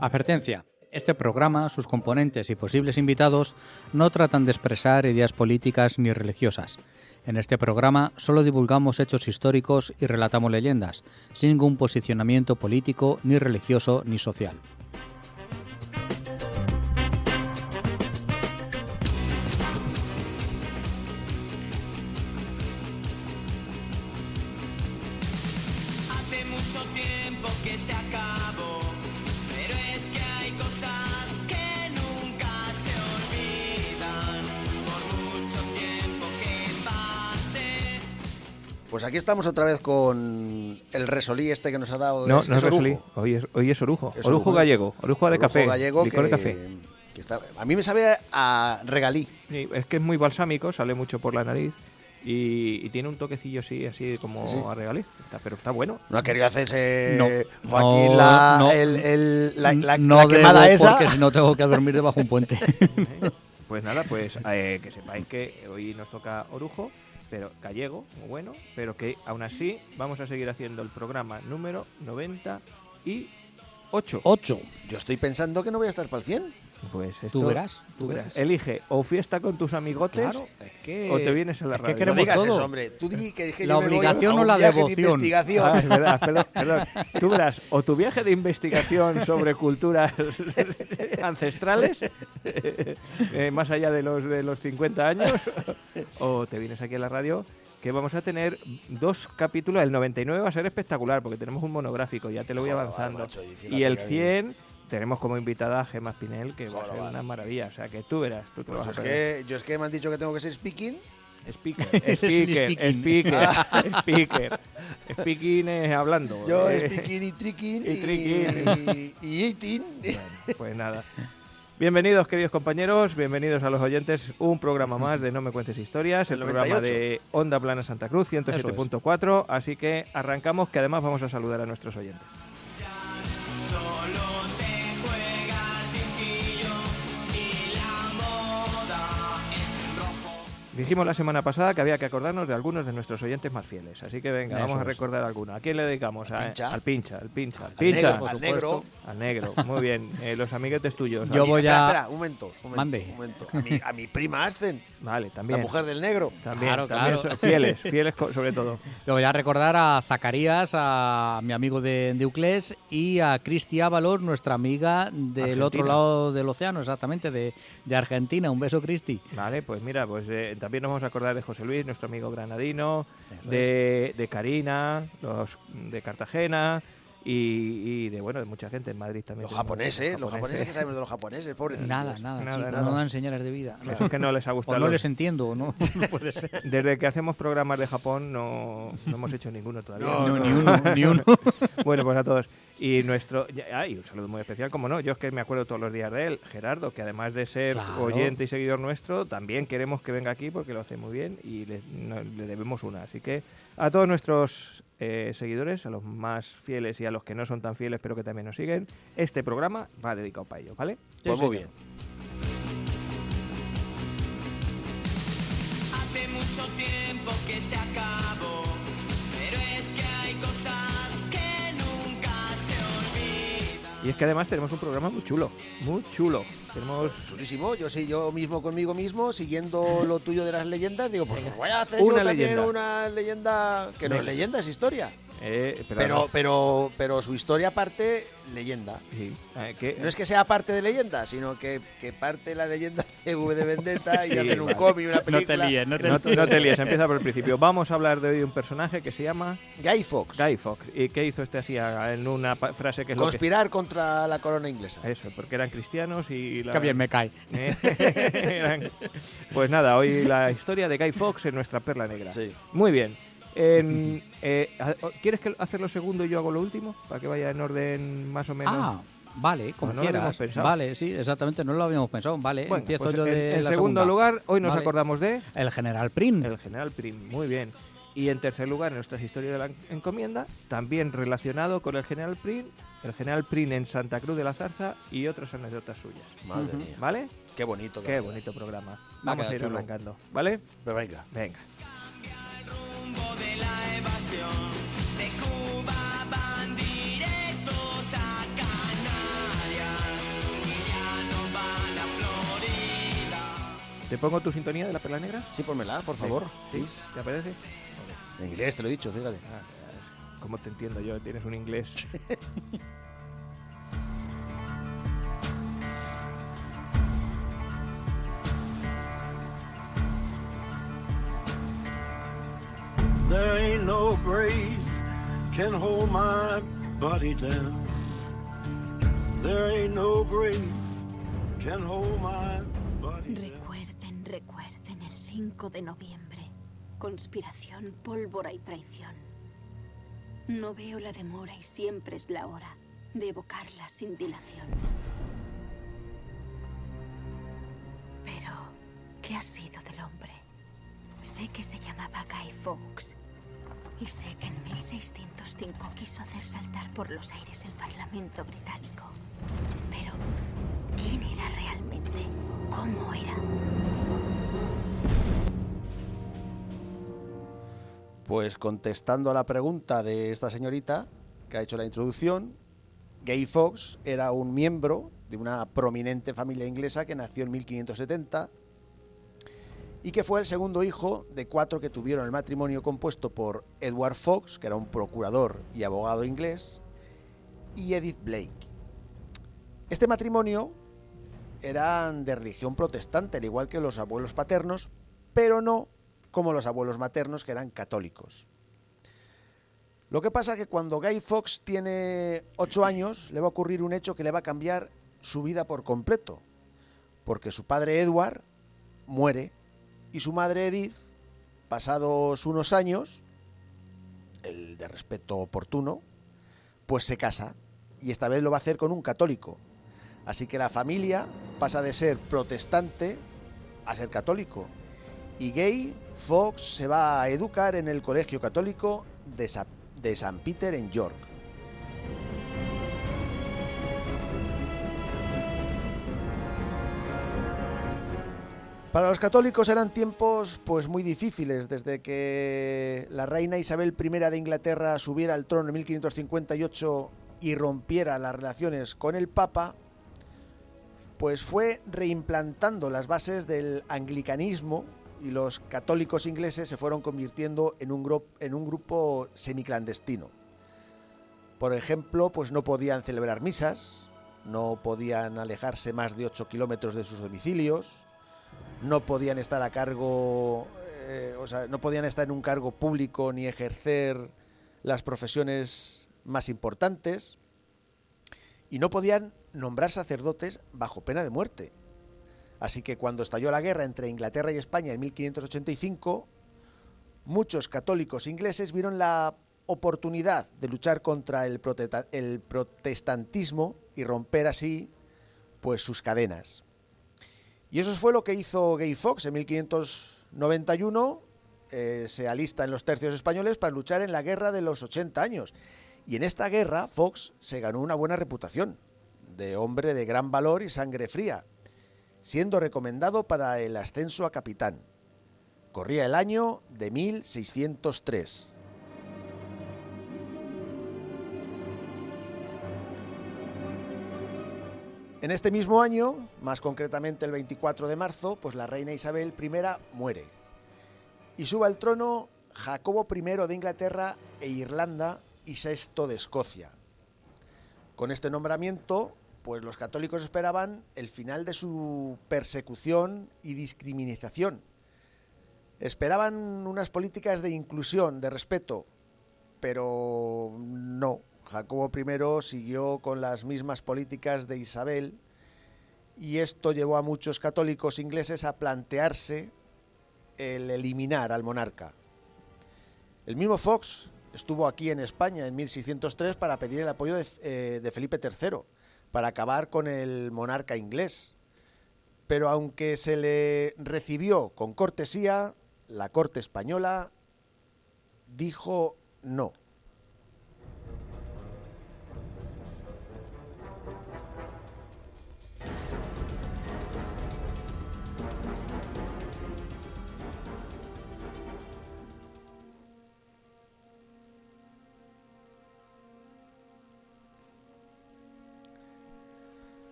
Advertencia. Este programa, sus componentes y posibles invitados no tratan de expresar ideas políticas ni religiosas. En este programa solo divulgamos hechos históricos y relatamos leyendas, sin ningún posicionamiento político, ni religioso, ni social. Hace mucho tiempo que se acabó, pero es que hay cosas que nunca se olvidan, por mucho tiempo que pase. Pues aquí estamos otra vez con el resolí este que nos ha dado. No, es no es orujo. resolí. Hoy es orujo. Es Orujo gallego. Orujo de Orujo café. gallego Licor de que- café. que está, a mí me sabe a regalí. Sí, es que es muy balsámico, sale mucho por la nariz y tiene un toquecillo así como Sí. a regalí. Pero está bueno. No ha querido hacerse No, Joaquín no, la, no. la No quemada debo, esa. porque si no tengo que dormir debajo de un puente. Pues nada, que sepáis que hoy nos toca orujo, pero gallego, muy bueno, pero que aún así vamos a seguir haciendo el programa número 98. 8. Yo estoy pensando que no voy a estar para el 100. Pues esto, Tú verás, tú verás. Elige o fiesta con tus amigotes Claro, es que... o te vienes a la es que radio. No queremos digas todo. eso, hombre. Tú di que La yo me voy obligación a o un la viaje de devoción. investigación. Ah, es verdad, perdón. Tú verás, o tu viaje de investigación sobre culturas ancestrales, más allá de los 50 años, o te vienes aquí a la radio, que vamos a tener 2 capítulos. El 99 va a ser espectacular, porque tenemos un monográfico, ya te lo voy Joder, avanzando. macho, y fíjate Y el que hay- 100 tenemos como invitada a Gemma Espinel, que va a Joder, ser vale. una maravilla. O sea, que tú verás, tú te Pues vas a es perder. que, yo es que me han dicho que tengo que ser speaking. Speaker, Eres el speaking. Speaking es hablando. Yo speaking y tricking y tricking. y eating. Bueno, pues nada. Bienvenidos, queridos compañeros, bienvenidos a los oyentes. Un programa más de No me cuentes historias, el El programa 98. de Onda Plana Santa Cruz, 107.4. Así que arrancamos, que además vamos a saludar a nuestros oyentes. Solo se juega al cinquillo y la moda es el rojo. Dijimos la semana pasada que había que acordarnos de algunos de nuestros oyentes más fieles. Así que venga, Eso vamos a es. recordar alguno. ¿A quién le dedicamos? Al pincha. Al pincha, al pincha, al Al pincha. negro, por al supuesto. negro. Al negro, muy bien. Los amiguetes tuyos. Yo voy a- Espera, un momento. Mande. Un momento. A mi prima Ascen, Vale, la también. mujer del negro. También, Claro, también claro. son fieles sobre todo. Le voy a recordar a Zacarías, a mi amigo de Euclés, y a Cristi Ábalos, nuestra amiga del Argentina. otro lado del océano, exactamente, de Argentina. Un beso, Cristi. Vale, pues mira, también nos vamos a acordar de José Luis, nuestro amigo granadino, Eso de Karina, los de Cartagena y de mucha gente en Madrid también. Los tenemos japoneses, los japoneses, ¿qué sabemos de los japoneses? Pobrecitos. Nada, Nada, chicos, nada. no dan señales de vida. Eso es que no les ha O gustado. no les entiendo, ¿no? No puede ser. Desde que hacemos programas de Japón no hemos hecho ninguno todavía. No, ni uno, ni uno. Bueno, pues a todos. Y y un saludo muy especial, como no, yo es que me acuerdo todos los días de él, Gerardo, que además de ser Claro. oyente y seguidor nuestro, también queremos que venga aquí porque lo hace muy bien y le debemos una. Así que a todos nuestros seguidores, a los más fieles y a los que no son tan fieles pero que también nos siguen, este programa va dedicado para ellos, ¿vale? Pues Sí, muy señor. bien. Hace mucho tiempo que se acabó, pero es que hay cosas que nunca se olvidan. Y es que además tenemos un programa muy chulo, muy chulo. Tenemos... Chulísimo. Yo mismo conmigo mismo, siguiendo lo tuyo de las leyendas, digo, pues voy a hacer Una yo también leyenda. una leyenda que no es Venga. leyenda, es historia. pero Pero su historia parte leyenda. sí, No es que sea parte de leyenda, sino que parte la leyenda de V de Vendetta y Sí, hacen un vale. cómic, una No te película. líes, no te no, líes. no te líes, empieza por el principio. Vamos a hablar de hoy de un personaje que se llama Guy Fawkes. Guy Fawkes. ¿Y qué hizo este así en una frase que es lo que... Conspirar contra la corona inglesa. Eso, porque eran cristianos y... Qué bien me cae. Pues nada, hoy la historia de Guy Fawkes en nuestra perla negra. Sí. Muy bien. ¿Quieres hacer lo segundo y yo hago lo último? Para que vaya en orden más o menos. Ah, vale, como No lo habíamos quieras. pensado. Vale, sí, exactamente, no lo habíamos pensado. Vale, Bueno, empiezo pues yo de en la segundo segunda. lugar, hoy nos Vale. acordamos de El general Prim. el general Prim. Muy bien. Y en tercer lugar, en nuestras historias de la encomienda, también relacionado con el general Prim en Santa Cruz de la Zarza y otras anécdotas suyas. Madre mía. ¿Vale? Qué bonito. Qué bonito programa. Va a Vamos a quedar ir chulo. arrancando, ¿vale? Pero venga. Venga. Rumbo de la evasión, de Cuba van directos a Canarias. ¿Te pongo tu sintonía de la Perla Negra? Sí, pónmela, por favor. ¿Sí? Please. ¿Te aparece? En inglés te lo he dicho, fíjate. ¿Cómo te entiendo yo? Tienes un inglés. There ain't no grave can hold my body down. There ain't no grave can hold my body down. Recuerden, recuerden el 5 de noviembre. Conspiración, pólvora y traición. No veo la demora y siempre es la hora de evocarla sin dilación. Pero, ¿qué ha sido del hombre? Sé que se llamaba Guy Fawkes. Y sé que en 1605 quiso hacer saltar por los aires el Parlamento británico. Pero, ¿quién era realmente? ¿Cómo era? Pues contestando a la pregunta de esta señorita que ha hecho la introducción, Guy Fawkes era un miembro de una prominente familia inglesa que nació en 1570 y que fue el segundo hijo de 4 que tuvieron el matrimonio compuesto por Edward Fawkes, que era un procurador y abogado inglés, y Edith Blake. Este matrimonio eran de religión protestante, al igual que los abuelos paternos, pero no como los abuelos maternos, que eran católicos. Lo que pasa es que cuando Guy Fawkes tiene 8 años, le va a ocurrir un hecho que le va a cambiar su vida por completo, porque su padre Edward muere y su madre Edith, pasados unos años, el de respeto oportuno, pues se casa, y esta vez lo va a hacer con un católico. Así que la familia pasa de ser protestante a ser católico. Y Guy Fawkes se va a educar en el colegio católico de St. Peter en York. Para los católicos eran tiempos pues muy difíciles, desde que la reina Isabel I de Inglaterra subiera al trono en 1558 y rompiera las relaciones con el Papa, pues fue reimplantando las bases del anglicanismo y los católicos ingleses se fueron convirtiendo en un grupo semiclandestino. Por ejemplo, pues no podían celebrar misas, no podían alejarse más de 8 kilómetros de sus domicilios, no podían estar a cargo, no podían estar en un cargo público ni ejercer las profesiones más importantes, y no podían nombrar sacerdotes bajo pena de muerte. Así que cuando estalló la guerra entre Inglaterra y España en 1585, muchos católicos ingleses vieron la oportunidad de luchar contra el protestantismo y romper así pues sus cadenas. Y eso fue lo que hizo Guy Fawkes en 1591. Se alista en los tercios españoles para luchar en la guerra de los 80 años. Y en esta guerra Fawkes se ganó una buena reputación de hombre de gran valor y sangre fría, siendo recomendado para el ascenso a capitán. Corría el año de 1603. En este mismo año, más concretamente el 24 de marzo, pues la reina Isabel I muere. Y sube al trono Jacobo I de Inglaterra e Irlanda y VI de Escocia. Con este nombramiento, pues los católicos esperaban el final de su persecución y discriminación. Esperaban unas políticas de inclusión, de respeto, pero no. Jacobo I siguió con las mismas políticas de Isabel y esto llevó a muchos católicos ingleses a plantearse el eliminar al monarca. El mismo Fawkes estuvo aquí en España en 1603 para pedir el apoyo de Felipe III, para acabar con el monarca inglés. Pero aunque se le recibió con cortesía, la corte española dijo no.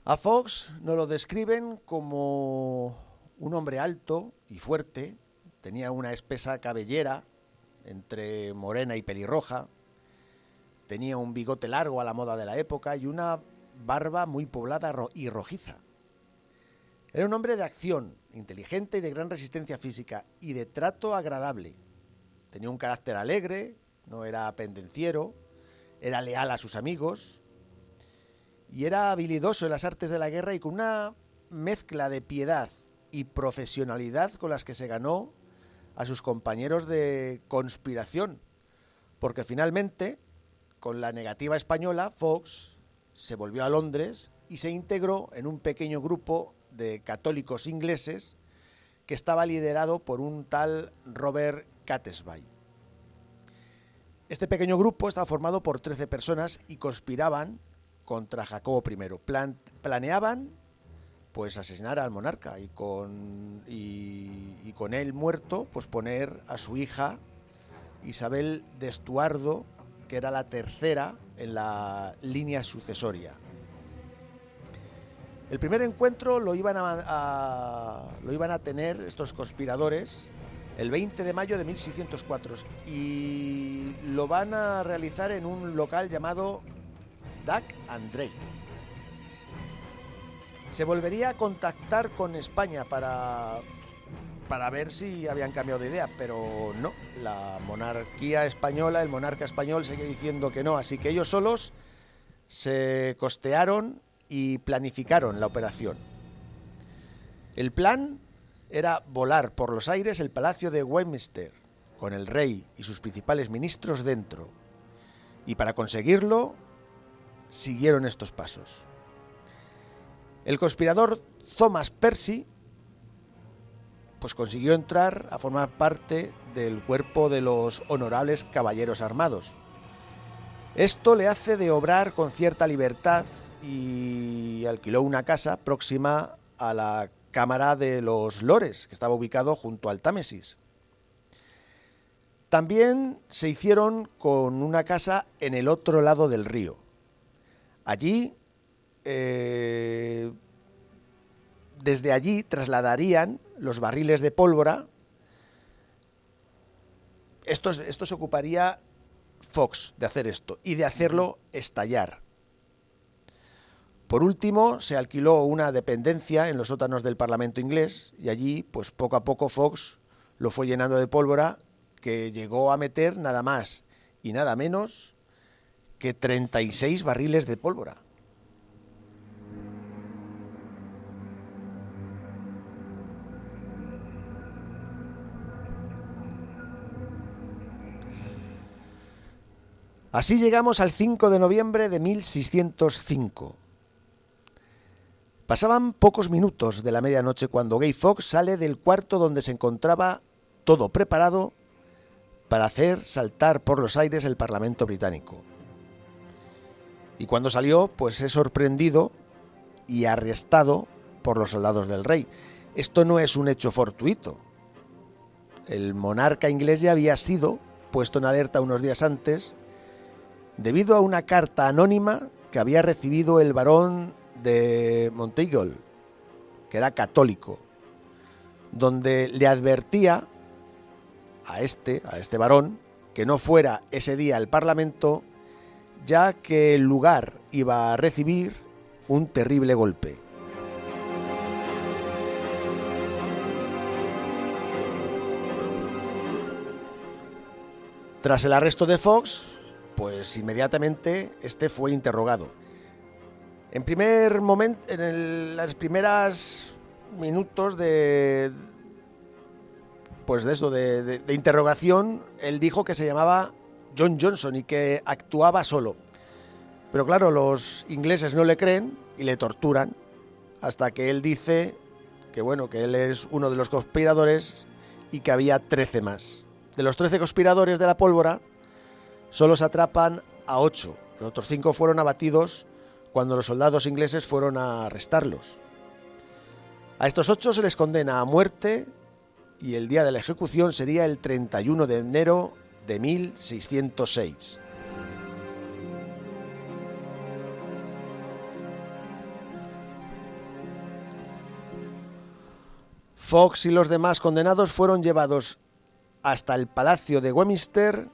A Fox nos lo describen como un hombre alto y fuerte, tenía una espesa cabellera entre morena y pelirroja, tenía un bigote largo a la moda de la época y una barba muy poblada y rojiza. Era un hombre de acción, inteligente y de gran resistencia física y de trato agradable. Tenía un carácter alegre, no era pendenciero, era leal a sus amigos y era habilidoso en las artes de la guerra y con una mezcla de piedad y profesionalidad con las que se ganó a sus compañeros de conspiración, porque finalmente, con la negativa española, Fox se volvió a Londres y se integró en un pequeño grupo de católicos ingleses que estaba liderado por un tal Robert Catesby. Este pequeño grupo estaba formado por 13 personas y conspiraban contra Jacobo I. Planeaban pues asesinar al monarca y con él muerto pues poner a su hija Isabel de Estuardo, que era la tercera en la línea sucesoria. El primer encuentro lo iban a tener estos conspiradores el 20 de mayo de 1604 y lo van a realizar en un local llamado Duck and Drake. Se volvería a contactar con España para ver si habían cambiado de idea, pero no, la monarquía española, el monarca español sigue diciendo que no, así que ellos solos se costearon y planificaron la operación. El plan era volar por los aires el palacio de Westminster, con el rey y sus principales ministros dentro, y para conseguirlo siguieron estos pasos. El conspirador Thomas Percy pues consiguió entrar a formar parte del cuerpo de los honorables caballeros armados. Esto le hace de obrar con cierta libertad y alquiló una casa próxima a la Cámara de los Lores, que estaba ubicado junto al Támesis. También se hicieron con una casa en el otro lado del río. Allí, desde allí trasladarían los barriles de pólvora. Esto se ocuparía Fox de hacer esto y de hacerlo estallar. Por último, se alquiló una dependencia en los sótanos del Parlamento inglés y allí, pues poco a poco Fox lo fue llenando de pólvora, que llegó a meter nada más y nada menos que 36 barriles de pólvora. Así llegamos al 5 de noviembre de 1605. Pasaban pocos minutos de la medianoche cuando Guy Fawkes sale del cuarto donde se encontraba todo preparado para hacer saltar por los aires el Parlamento británico. Y cuando salió, pues es sorprendido y arrestado por los soldados del rey. Esto no es un hecho fortuito. El monarca inglés ya había sido puesto en alerta unos días antes debido a una carta anónima que había recibido el barón de Monteagle, que era católico, donde le advertía a este varón que no fuera ese día al Parlamento, ya que el lugar iba a recibir un terrible golpe. Tras el arresto de Fox, pues inmediatamente este fue interrogado. En primer momento, las primeras minutos de interrogación, él dijo que se llamaba John Johnson y que actuaba solo. Pero claro, los ingleses no le creen y le torturan hasta que él dice que bueno, que él es uno de los conspiradores y que había 13 más. De los 13 conspiradores de la pólvora, solo se atrapan a 8. Los otros 5 fueron abatidos cuando los soldados ingleses fueron a arrestarlos. A estos 8 se les condena a muerte y el día de la ejecución sería el 31 de enero de 1606. Fox y los demás condenados fueron llevados hasta el Palacio de Westminster,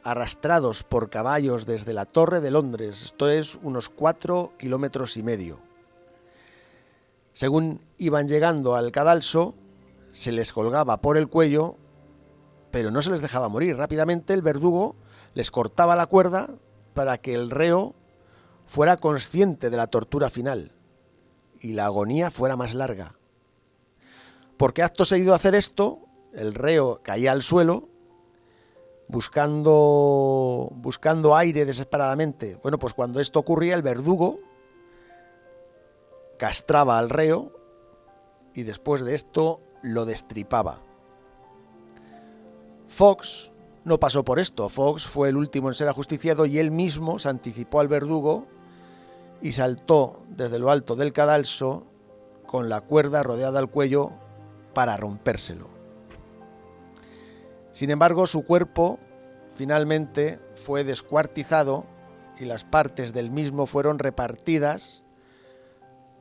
arrastrados por caballos desde la Torre de Londres, esto es unos 4,5 kilómetros. Según iban llegando al cadalso, se les colgaba por el cuello, pero no se les dejaba morir. Rápidamente el verdugo les cortaba la cuerda para que el reo fuera consciente de la tortura final y la agonía fuera más larga. Porque acto seguido de hacer esto, el reo caía al suelo buscando aire desesperadamente. Bueno, pues cuando esto ocurría, el verdugo castraba al reo y después de esto lo destripaba. Fox no pasó por esto. Fox fue el último en ser ajusticiado y él mismo se anticipó al verdugo y saltó desde lo alto del cadalso con la cuerda rodeada al cuello para rompérselo. Sin embargo, su cuerpo finalmente fue descuartizado y las partes del mismo fueron repartidas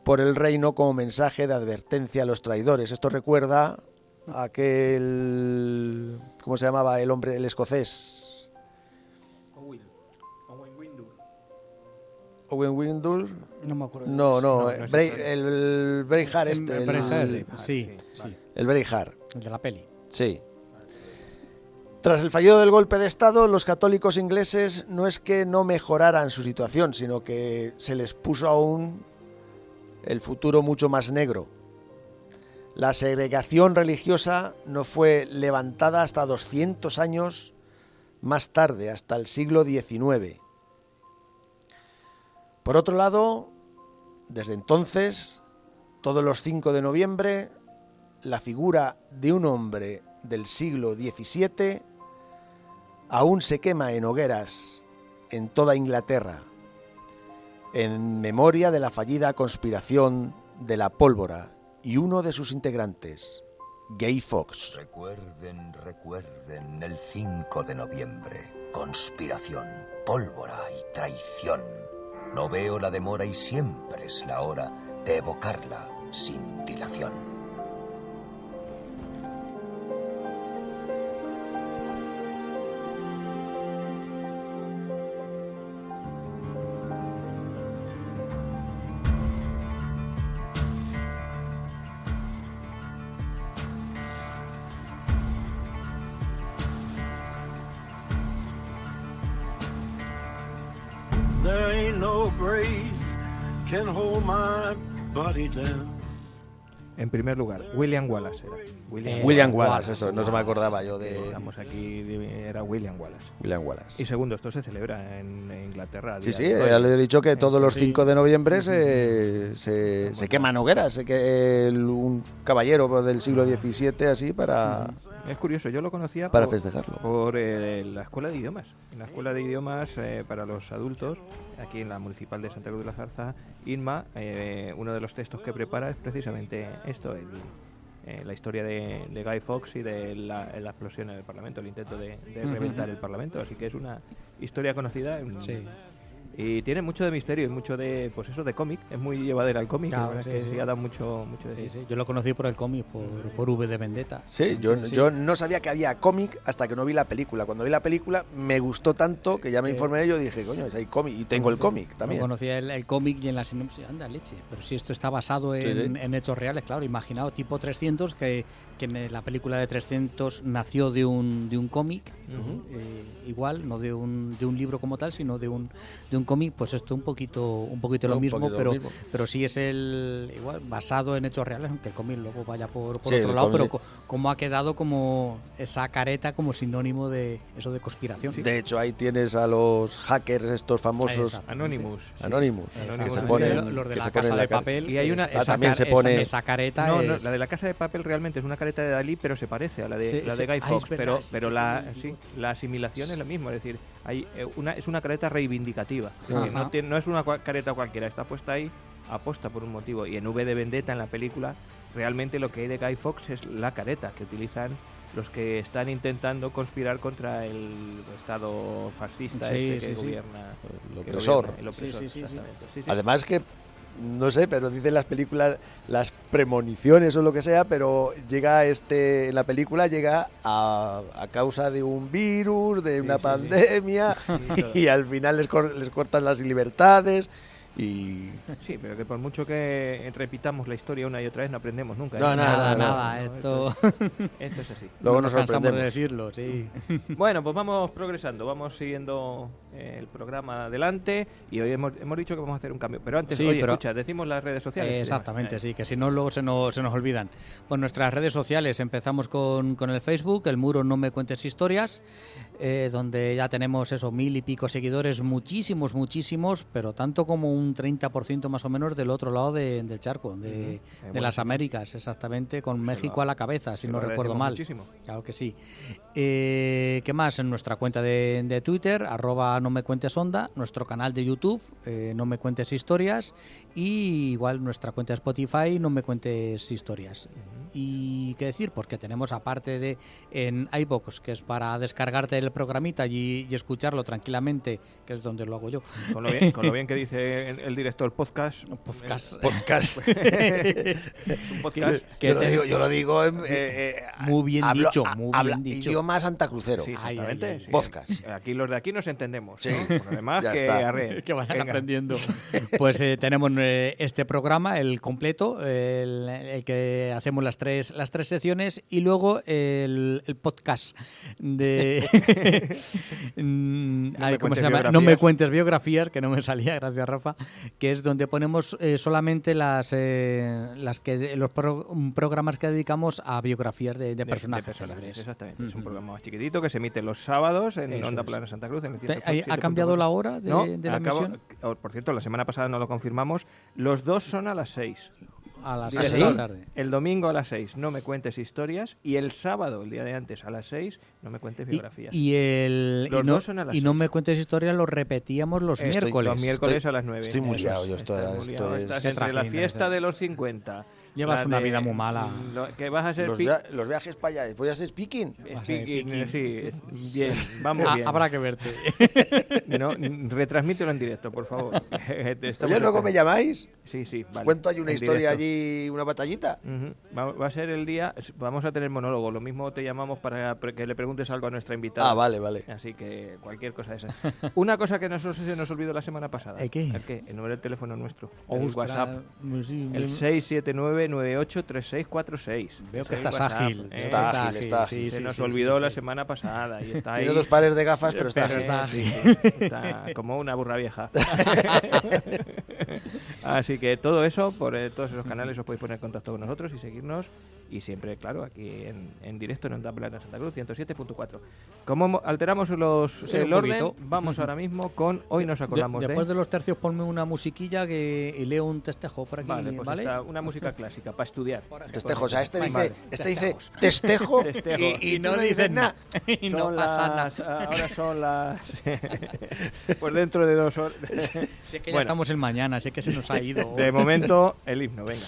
por el reino como mensaje de advertencia a los traidores. Esto recuerda a aquel... ¿Cómo se llamaba el hombre, el escocés? Owen Windle. No me acuerdo. No, es el Braveheart este. Braveheart, sí. El Braveheart. El de la peli. Sí. Tras el fallido del golpe de Estado, los católicos ingleses no es que no mejoraran su situación, sino que se les puso aún el futuro mucho más negro. La segregación religiosa no fue levantada hasta 200 años más tarde, hasta el siglo XIX. Por otro lado, desde entonces, todos los 5 de noviembre, la figura de un hombre del siglo XVII aún se quema en hogueras en toda Inglaterra, en memoria de la fallida conspiración de la pólvora y uno de sus integrantes, Guy Fawkes. Recuerden el 5 de noviembre. Conspiración, pólvora y traición. No veo la demora y siempre es la hora de evocarla sin dilación. There ain't no grave can hold my body down. En primer lugar, William Wallace era. William Wallace, eso, no se me acordaba yo de... Estamos aquí, era William Wallace. William Wallace. Y segundo, esto se celebra en Inglaterra. a Sí, día sí, de hoy. ya le he dicho que todos los 5 de noviembre se queman hogueras. Sé que un caballero del siglo XVII así para Es curioso, yo lo conocía festejarlo. por la escuela de idiomas. En la escuela de idiomas para los adultos, aquí en la Municipal de Santa Cruz de la Zarza, Inma, uno de los textos que prepara es precisamente esto, la historia de Guy Fawkes y de la explosión en el Parlamento, el intento de reventar el Parlamento. Así que es una historia conocida. Sí. Y tiene mucho de misterio y mucho de, pues eso, de cómic. Es muy llevadera al cómic. Claro, la verdad sí, es que sí. sí ha dado mucho de Sí, sí. sí. Yo lo conocí por el cómic, por V de Vendetta. Sí, yo no sabía que había cómic hasta que no vi la película. Cuando vi la película me gustó tanto que ya me informé de ello y dije, coño, hay cómic. Y tengo el cómic también. No conocía el cómic y en la sinopsis, anda, leche. Pero si esto está basado en hechos reales, claro, imaginaos, tipo 300, que en la película de 300 nació de un cómic, igual, no de un libro como tal, sino de un cómic, pues esto un poquito lo mismo, pero sí es igual basado en hechos reales, aunque el cómic luego vaya por Sí, otro el lado, cómic. pero como ha quedado como esa careta como sinónimo de eso de conspiración. De hecho, ahí tienes a los hackers estos famosos, Exacto. Anonymous. Anonymous, que Anonymous. se ponen... los de que la se ponen casa en la de cara. papel. Y hay una- también se pone... esa careta No, es... la de la Casa de Papel realmente es una careta de Dalí, pero se parece a la de, Sí, la sí. de Guy Ah, es Fawkes, verdad, sí, pero que la asimilación es lo mismo, es decir, hay es una careta reivindicativa. Es decir, Ajá. no es una careta cualquiera, está puesta ahí aposta por un motivo. Y en V de Vendetta, en la película, realmente lo que hay de Guy Fawkes es la careta que utilizan los que están intentando conspirar contra el Estado fascista Sí, que sí, sí. gobierna. El que opresor. gobierna, el opresor, Sí, sí, sí, sí. exactamente. Sí, sí. Además que no sé, pero dicen las películas, las premoniciones o lo que sea, pero llega en la película llega a causa de un virus, de una pandemia, y al final les cortan las libertades. Y Sí, pero que por mucho que repitamos la historia una y otra vez no aprendemos nunca. No, ¿eh? Nada, no, esto Esto es así. luego no nos cansamos sorprendemos. de decirlo, sí. Bueno, pues vamos progresando, vamos siguiendo el programa adelante y hoy hemos dicho que vamos a hacer un cambio. Pero antes, Sí, oye, pero- escucha, decimos las redes sociales. Exactamente, sí, que si no luego se nos olvidan. Pues nuestras redes sociales, empezamos con el Facebook, el muro No Me Cuentes Historias, donde ya tenemos 1000 y pico seguidores, muchísimos, pero tanto como un 30% más o menos del otro lado del charco, de bueno, las sí. Américas, exactamente, con México lo- a la cabeza, si se no lo recuerdo agradecemos mal. muchísimo. Claro que sí. ¿Qué más? En nuestra cuenta de Twitter, @no me cuentes onda, nuestro canal de YouTube, No Me Cuentes Historias, y igual nuestra cuenta de Spotify, No Me Cuentes Historias. Y qué decir, pues que tenemos aparte de en iVoox, que es para descargarte el programita y escucharlo tranquilamente, que es donde lo hago yo. Con lo bien que dice el director podcast. Podcast. Podcast. Un podcast. Yo lo digo Muy bien dicho, muy bien habla dicho. idioma santacrucero. Sí, Ay, exactamente. ay, ay. sí. Podcast. Aquí los de aquí nos entendemos. Sí. ¿no? Por lo demás, Ya que está. arreen. Que vayan Venga. aprendiendo. Pues tenemos este programa, el completo, el que hacemos las tres secciones, y luego el podcast de me ¿cómo se cuentes llama? No me biografías. cuentes biografías, que no me salía, gracias Rafa, que es donde ponemos solamente los programas que dedicamos a biografías de personajes célebres. Exactamente. Es un programa más chiquitito que se emite los sábados en Eso Onda es. Plana Santa Cruz. En el ¿Ha cambiado 107.4? la hora de, No, de la acabo- emisión? por cierto, la semana pasada no lo confirmamos. Los dos son a las 6. A las ¿Ah, 6 sí? de la tarde. El domingo a las 6, no me cuentes historias. Y el sábado, el día de antes, a las 6, no me cuentes biografías. Y dos son a las no 6. me cuentes historias, lo repetíamos los Estoy- miércoles. Los miércoles Estoy- a las 9. estoy muy Eso liado, es. yo esto Estás muy liado, es... estás Qué entre la trajín, fiesta ese. de los 50. Llevas la una de- vida muy mala. Que vas a ser Los viajes para allá, ¿voy a ser speaking? speaking, sí, bien, vamos bien. Habrá que verte. No, retransmítelo en directo, por favor. Te estamos Oye, luego me esperando. llamáis. Sí, sí, Os vale. cuento ahí una en historia directo. allí, una batallita. Ujú. Va a ser el día, vamos a tener monólogo, lo mismo te llamamos para que le preguntes algo a nuestra invitada. Ah, vale, vale. Así que cualquier cosa de esa. Una cosa que se nos olvidó la semana pasada. ¿El qué? El número de teléfono nuestro. El Ostras, WhatsApp. sí, El 679983646. Veo que El estás WhatsApp, ágil. ¿eh? Está ágil, está ágil. Se nos olvidó la semana pasada y está ahí. Tiene 2 pares de gafas, pero está Pero ágil. está Sí, sí, está como una burra vieja. Así que todo eso, por todos esos canales os podéis poner en contacto con nosotros y seguirnos. Y siempre, claro, aquí en directo en Onda Plana Santa Cruz 107.4. Como alteramos Sí, el un orden, poquito. vamos ahora mismo con Hoy nos acordamos Después de los tercios, ponme una musiquilla y leo un testejo por aquí, Vale, ¿vale? pues está una música clásica para estudiar. Testejo, o sea, este Vale, dice testejo Testejo. y tú no dices nada. Y no Son pasa nada. ahora son las... pues dentro de 2 horas. Si es que ya Bueno. estamos en mañana, sé que se nos ha ido. De momento, el himno, venga.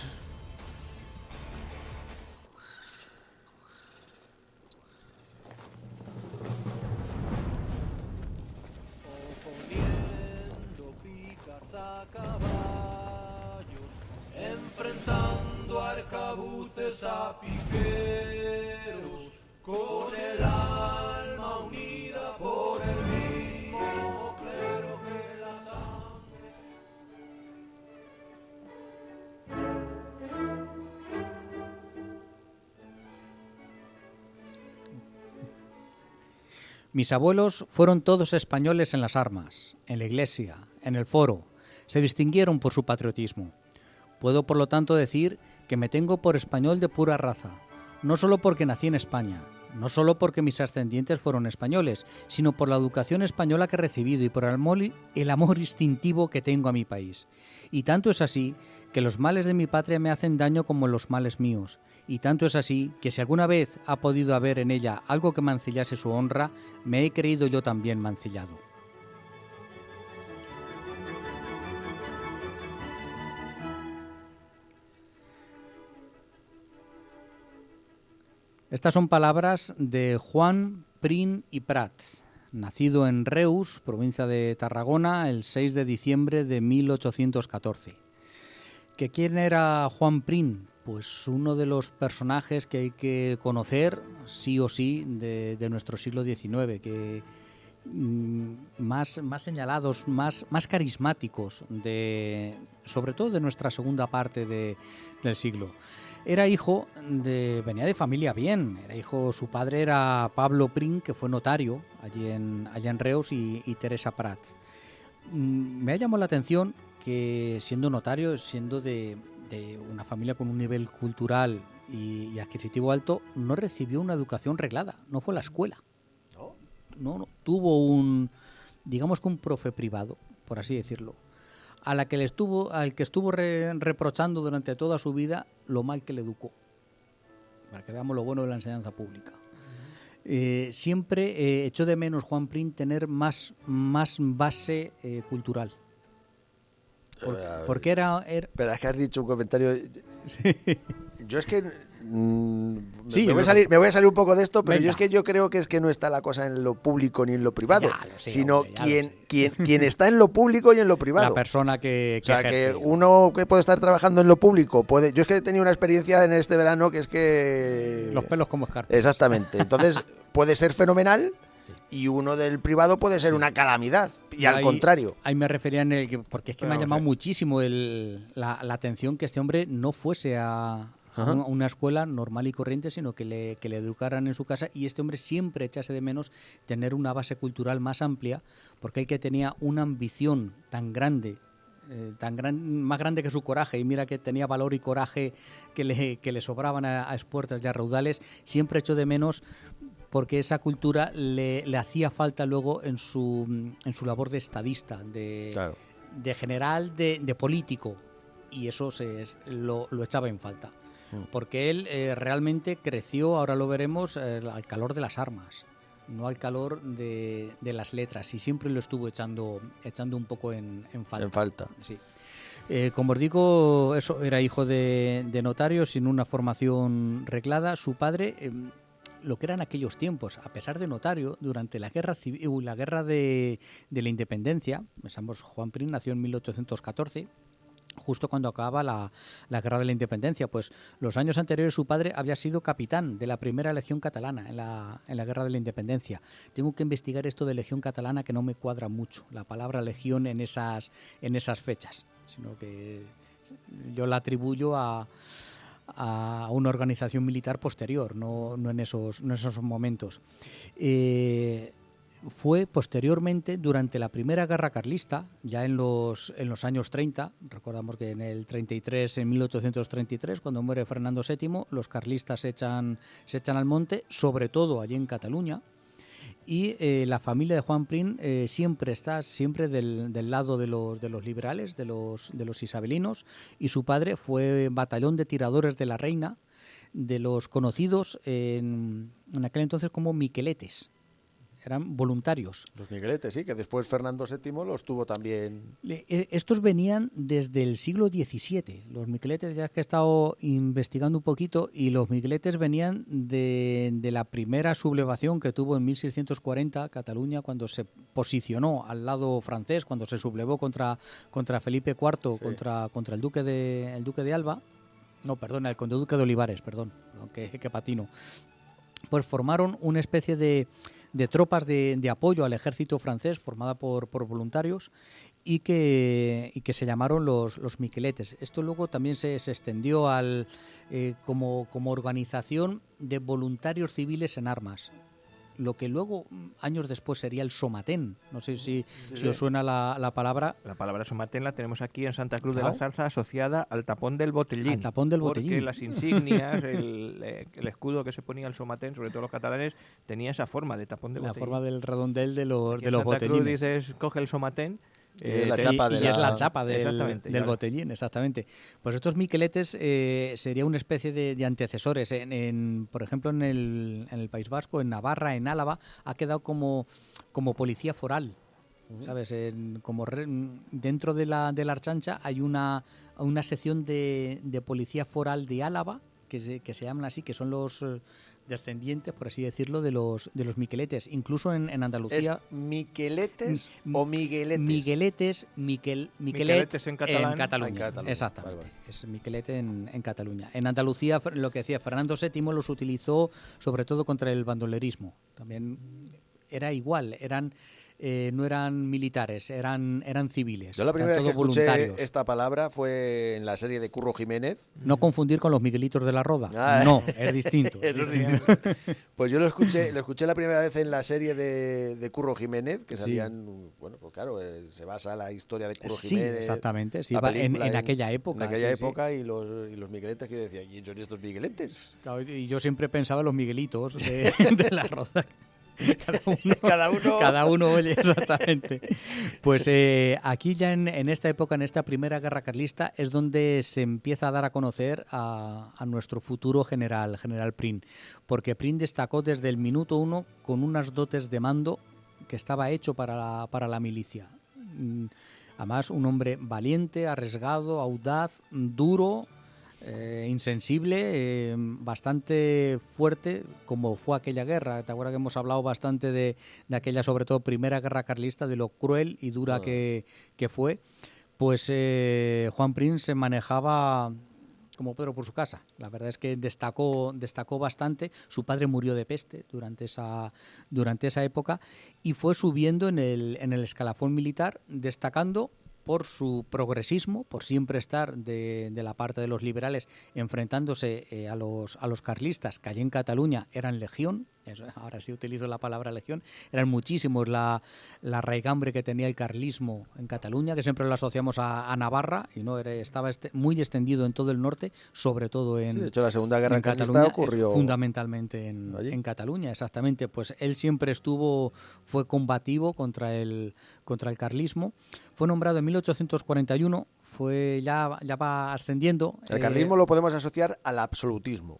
enfrentando arcabuces a piqueros, con el alma unida por el mismo clero que la sangre. Mis abuelos fueron todos españoles en las armas, en la iglesia, en el foro. Se distinguieron por su patriotismo. Puedo, por lo tanto, decir que me tengo por español de pura raza, no solo porque nací en España, no solo porque mis ascendientes fueron españoles, sino por la educación española que he recibido y por el amor instintivo que tengo a mi país. Y tanto es así que los males de mi patria me hacen daño como los males míos. Y tanto es así que si alguna vez ha podido haber en ella algo que mancillase su honra, me he creído yo también mancillado. Estas son palabras de Juan Prin y Prats, nacido en Reus, provincia de Tarragona, el 6 de diciembre de 1814. ¿Que quién era Juan Prim? Pues uno de los personajes que hay que conocer sí o sí de nuestro siglo XIX, que más señalados, más carismáticos, sobre todo de nuestra segunda parte del siglo. Era hijo venía de familia bien, su padre era Pablo Prim, que fue notario allá en Reus, y Teresa Prat. Me ha llamado la atención que siendo notario, siendo de una familia con un nivel cultural y adquisitivo alto, no recibió una educación reglada, no fue a la escuela. No, tuvo digamos que un profe privado, por así decirlo, al que estuvo reprochando durante toda su vida lo mal que le educó, para que veamos lo bueno de la enseñanza pública. Siempre echó de menos Juan Prim tener más base cultural. Porque era... Pero es que has dicho un comentario... Sí. Yo es que... Sí, me voy a salir un poco de esto, pero yo creo que es que no está la cosa en lo público ni en lo privado, sino quien está en lo público y en lo privado. La persona que o sea, ejerce. que uno que puede estar trabajando en lo público puede... Yo es que he tenido una experiencia en este verano que es que... Los pelos como escarpias. Exactamente. Entonces puede ser fenomenal y uno del privado puede ser una calamidad. Y al contrario. Ahí me refería porque es que me ha llamado muchísimo la atención que este hombre no fuese a una escuela normal y corriente, sino que le educaran en su casa, y este hombre siempre echase de menos tener una base cultural más amplia, porque él que tenía una ambición tan grande, más grande que su coraje, y mira que tenía valor y coraje que le sobraban a espuertas y a raudales, siempre echó de menos, porque esa cultura le hacía falta luego en su labor de estadista, de general, de político, y eso lo echaba en falta. Porque él realmente creció, ahora lo veremos, al calor de las armas, no al calor de las letras, y siempre lo estuvo echando un poco en falta. Sí. Como os digo, eso, era hijo de notario sin una formación reglada. Su padre, lo que eran aquellos tiempos, a pesar de notario, durante la guerra civil, la guerra de la independencia, pensamos, Juan Prim nació en 1814, justo cuando acababa la guerra de la independencia. Pues los años anteriores su padre había sido capitán de la primera legión catalana en la guerra de la independencia. Tengo que investigar esto de legión catalana, que no me cuadra mucho la palabra legión en esas fechas, sino que yo la atribuyo a una organización militar posterior, no en esos momentos. Fue posteriormente, durante la primera guerra carlista, ya en los años 30, recordamos que en el 33, en 1833, cuando muere Fernando VII, los carlistas se echan al monte, sobre todo allí en Cataluña, y la familia de Juan Prim siempre está del lado de los liberales, de los isabelinos, y su padre fue batallón de tiradores de la Reina, de los conocidos en aquel entonces como miqueletes. Eran voluntarios. Los migueletes, sí, que después Fernando VII los tuvo también. Estos venían desde el siglo XVII. Los miqueletes, ya que he estado investigando un poquito, y los miqueletes venían de la primera sublevación que tuvo en 1640 Cataluña, cuando se posicionó al lado francés, cuando se sublevó contra Felipe IV, sí. contra el duque de Alba. No, perdona, el conde-duque de Olivares, perdón, que patino. Pues formaron una especie de tropas de apoyo al ejército francés, formada por voluntarios, y que se llamaron los miqueletes. Esto luego también se extendió como organización de voluntarios civiles en armas, lo que luego, años después, sería el Somatén. No sé si os suena la palabra. La palabra Somatén la tenemos aquí en Santa Cruz de la Zarza, asociada al tapón del botellín. Al tapón del botellín. Porque las insignias, el escudo que se ponía el Somatén, sobre todo los catalanes, tenía esa forma de tapón de botellín. La forma del redondel de los botellines. En Santa Cruz dices, coge el Somatén. Es la chapa del botellín, exactamente. Pues estos miqueletes sería una especie de antecesores. Por ejemplo, en el País Vasco, en Navarra, en Álava, ha quedado como policía foral. ¿Sabes? Dentro de la Archancha hay una sección de policía foral de Álava, que se llaman así, que son los descendientes, por así decirlo, de los miqueletes. Incluso en Andalucía... ¿Es miqueletes o migueletes? Miqueletes en catalán. Cataluña. Ah, en Cataluña. Exactamente. Vale, vale. Es miquelete en Cataluña. En Andalucía, lo que decía Fernando VII, los utilizó sobre todo contra el bandolerismo. También era igual, no eran militares, eran civiles. Yo la primera vez eran que todos escuché voluntarios. esta palabra fue en la serie de Curro Jiménez. No confundir con los Miguelitos de la Roda. Ah. No, es distinto. Eso es distinto. Pues yo lo escuché la primera vez en la serie de Curro Jiménez, que Sí. salían, bueno, pues claro, se basa la historia de Curro Sí, Jiménez. exactamente. Sí, la va película en aquella época. En aquella sí, sí. época y los migueletes que yo decía, ¿y son estos migueletes? Claro, y yo siempre pensaba en los Miguelitos de, de la Roda. Cada uno oye, exactamente. Pues aquí ya en esta época, en esta primera guerra carlista, es donde se empieza a dar a conocer a nuestro futuro general Prim. Porque Prim destacó desde el minuto 1 con unas dotes de mando que estaba hecho para la milicia. Además, un hombre valiente, arriesgado, audaz, duro, insensible, bastante fuerte, como fue aquella guerra. Te acuerdas que hemos hablado bastante de aquella, sobre todo, primera guerra carlista, de lo cruel y dura que fue. Pues Juan Prim se manejaba como Pedro por su casa. La verdad es que destacó bastante. Su padre murió de peste durante esa época y fue subiendo en el escalafón militar, destacando por su progresismo, por siempre estar de la parte de los liberales, enfrentándose a los carlistas, que allí en Cataluña eran legión. Ahora sí utilizo la palabra legión. Eran muchísimos la raigambre que tenía el carlismo en Cataluña, que siempre lo asociamos a Navarra, y no estaba muy extendido en todo el norte, sobre todo en, Sí, de hecho, la Segunda Guerra en Carlista Cataluña, ocurrió fundamentalmente allí. en Cataluña, exactamente. Pues él siempre fue combativo contra el carlismo. Fue nombrado en 1841, ya va ascendiendo. El carlismo lo podemos asociar al absolutismo.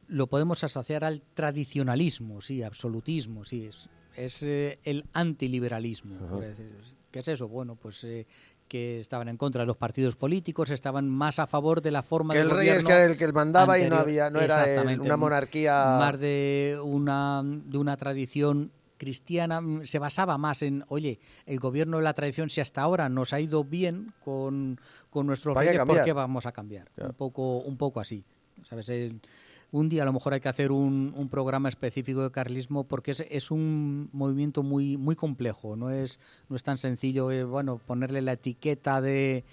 Lo podemos asociar al tradicionalismo, sí, absolutismo, sí, es el antiliberalismo. ¿Qué es eso? Bueno, pues que estaban en contra de los partidos políticos, estaban más a favor de la forma Que de el rey gobierno es que era el que mandaba anterior. y no era Exactamente. una monarquía. Más de una tradición cristiana, se basaba más en, oye, el gobierno de la tradición, si hasta ahora nos ha ido bien con nuestros Vaya a reyes, ¿por cambiar. qué vamos a cambiar? Ya. Un poco así, ¿sabes? Un día a lo mejor hay que hacer un programa específico de carlismo, porque es un movimiento muy muy complejo, no es tan sencillo ponerle la etiqueta de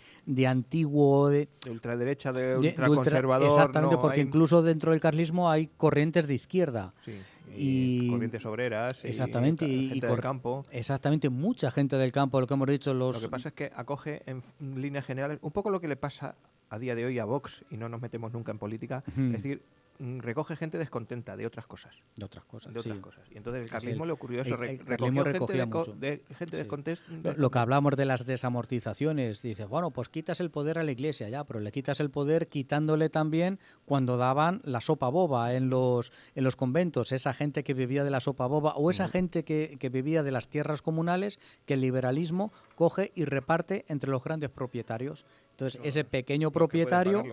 antiguo, de ultraderecha, de de ultraconservador. exactamente, no, porque hay- incluso dentro del carlismo hay corrientes de izquierda. Sí, y- corrientes obreras. Exactamente, y, y gente del campo. Exactamente, mucha gente del campo, lo que hemos dicho, Lo que pasa es que acoge en líneas generales un poco lo que le pasa a día de hoy a Vox, y no nos metemos nunca en política, Ujú. es decir, recoge gente descontenta de otras cosas. de otras cosas. De otras sí. cosas. Y entonces el Es carlismo el- le ocurrió eso, el recogió carlismo gente recogía mucho. de gente Sí. descontenta. Lo que hablábamos de las desamortizaciones, dices, bueno, pues quitas el poder a la iglesia, ya, pero le quitas el poder quitándole también cuando daban la sopa boba en los conventos, esa gente que vivía de la sopa boba o esa gente que vivía de las tierras comunales, que el liberalismo coge y reparte entre los grandes propietarios. Entonces, ese pequeño propietario,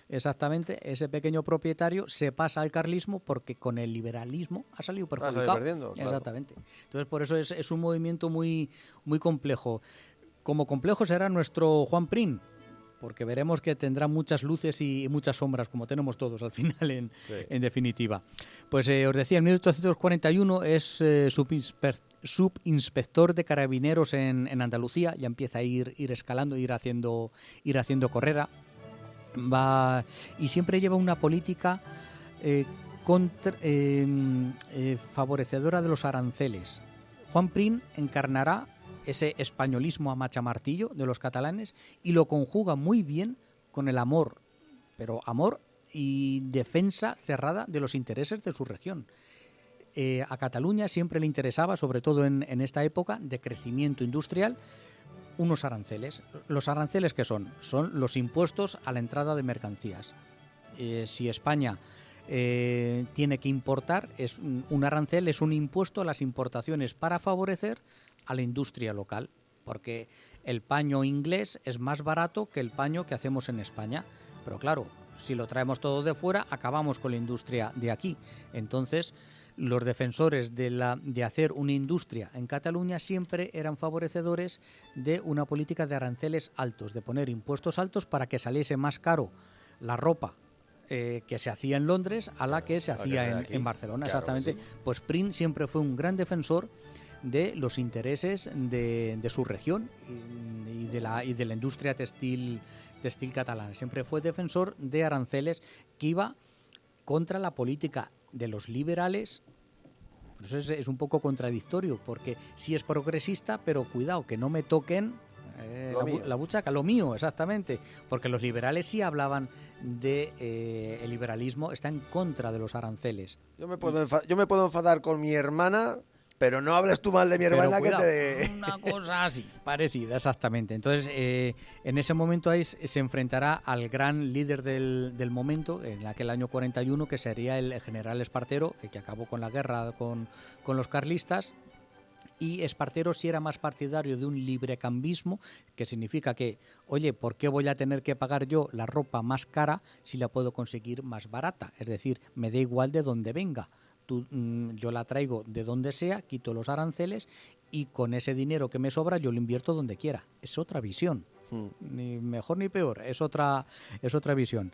exactamente, ese pequeño propietario se pasa al carlismo porque con el liberalismo ha salido salido perjudicado. perdiendo, claro. Exactamente. Entonces, por eso es un movimiento muy, muy complejo. Como complejo será nuestro Juan Prim, porque veremos que tendrá muchas luces y muchas sombras, como tenemos todos al final, en definitiva. Pues os decía, en 1841 es subinspector de carabineros en Andalucía, ya empieza a ir escalando, ir haciendo carrera. Y siempre lleva una política favorecedora de los aranceles. Juan Prim encarnará ese españolismo a machamartillo de los catalanes y lo conjuga muy bien con el amor, pero amor y defensa cerrada de los intereses de su región. A Cataluña siempre le interesaba, sobre todo en esta época de crecimiento industrial, unos aranceles. ¿Los aranceles qué son? Son los impuestos a la entrada de mercancías. Si España tiene que importar, un arancel es un impuesto a las importaciones para favorecer a la industria local, porque el paño inglés es más barato que el paño que hacemos en España. Pero claro, si lo traemos todo de fuera, acabamos con la industria de aquí. Entonces, los defensores de hacer una industria en Cataluña siempre eran favorecedores de una política de aranceles altos, de poner impuestos altos para que saliese más caro la ropa que se hacía en Londres a la que se hacía en Barcelona. Claro, exactamente. sí. Pues Prin siempre fue un gran defensor de los intereses de su región y de la industria textil catalana. Siempre fue defensor de aranceles que iba contra la política de los liberales. Pues es un poco contradictorio, porque sí es progresista, pero cuidado, que no me toquen la buchaca, lo mío, exactamente, porque los liberales sí hablaban de el liberalismo está en contra de los aranceles. Yo me puedo enfadar con mi hermana, pero no hables tú mal de mi hermana. Pero cuidado, que te... una cosa así, parecida, exactamente. Entonces, en ese momento ahí se enfrentará al gran líder del momento, en aquel año 41, que sería el general Espartero, el que acabó con la guerra con los carlistas. Y Espartero sí era más partidario de un librecambismo, que significa que, oye, ¿por qué voy a tener que pagar yo la ropa más cara si la puedo conseguir más barata? Es decir, me da igual de dónde venga. Yo la traigo de donde sea, quito los aranceles y con ese dinero que me sobra yo lo invierto donde quiera. Es otra visión. Ni mejor ni peor, es otra visión.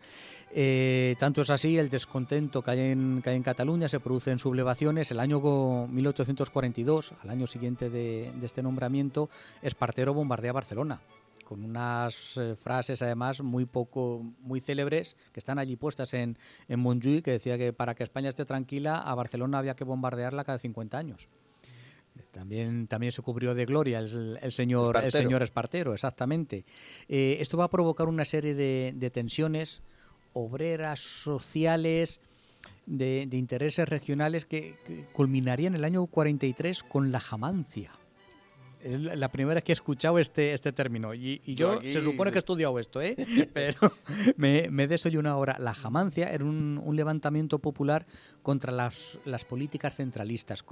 Tanto es así el descontento que hay en Cataluña, se producen sublevaciones. El año 1842, al año siguiente de este nombramiento, Espartero bombardea Barcelona con unas frases además muy célebres que están allí puestas en Montjuïc, que decía que para que España esté tranquila a Barcelona había que bombardearla cada 50 años. También se cubrió de gloria el señor Espartero, exactamente. Esto va a provocar una serie de tensiones obreras, sociales, de intereses regionales que culminarían en el año 43 con la jamancia. Es la primera vez que he escuchado este término y yo aquí, se supone que he estudiado esto, pero me desayunado ahora. La jamancia era un levantamiento popular contra las políticas centralistas,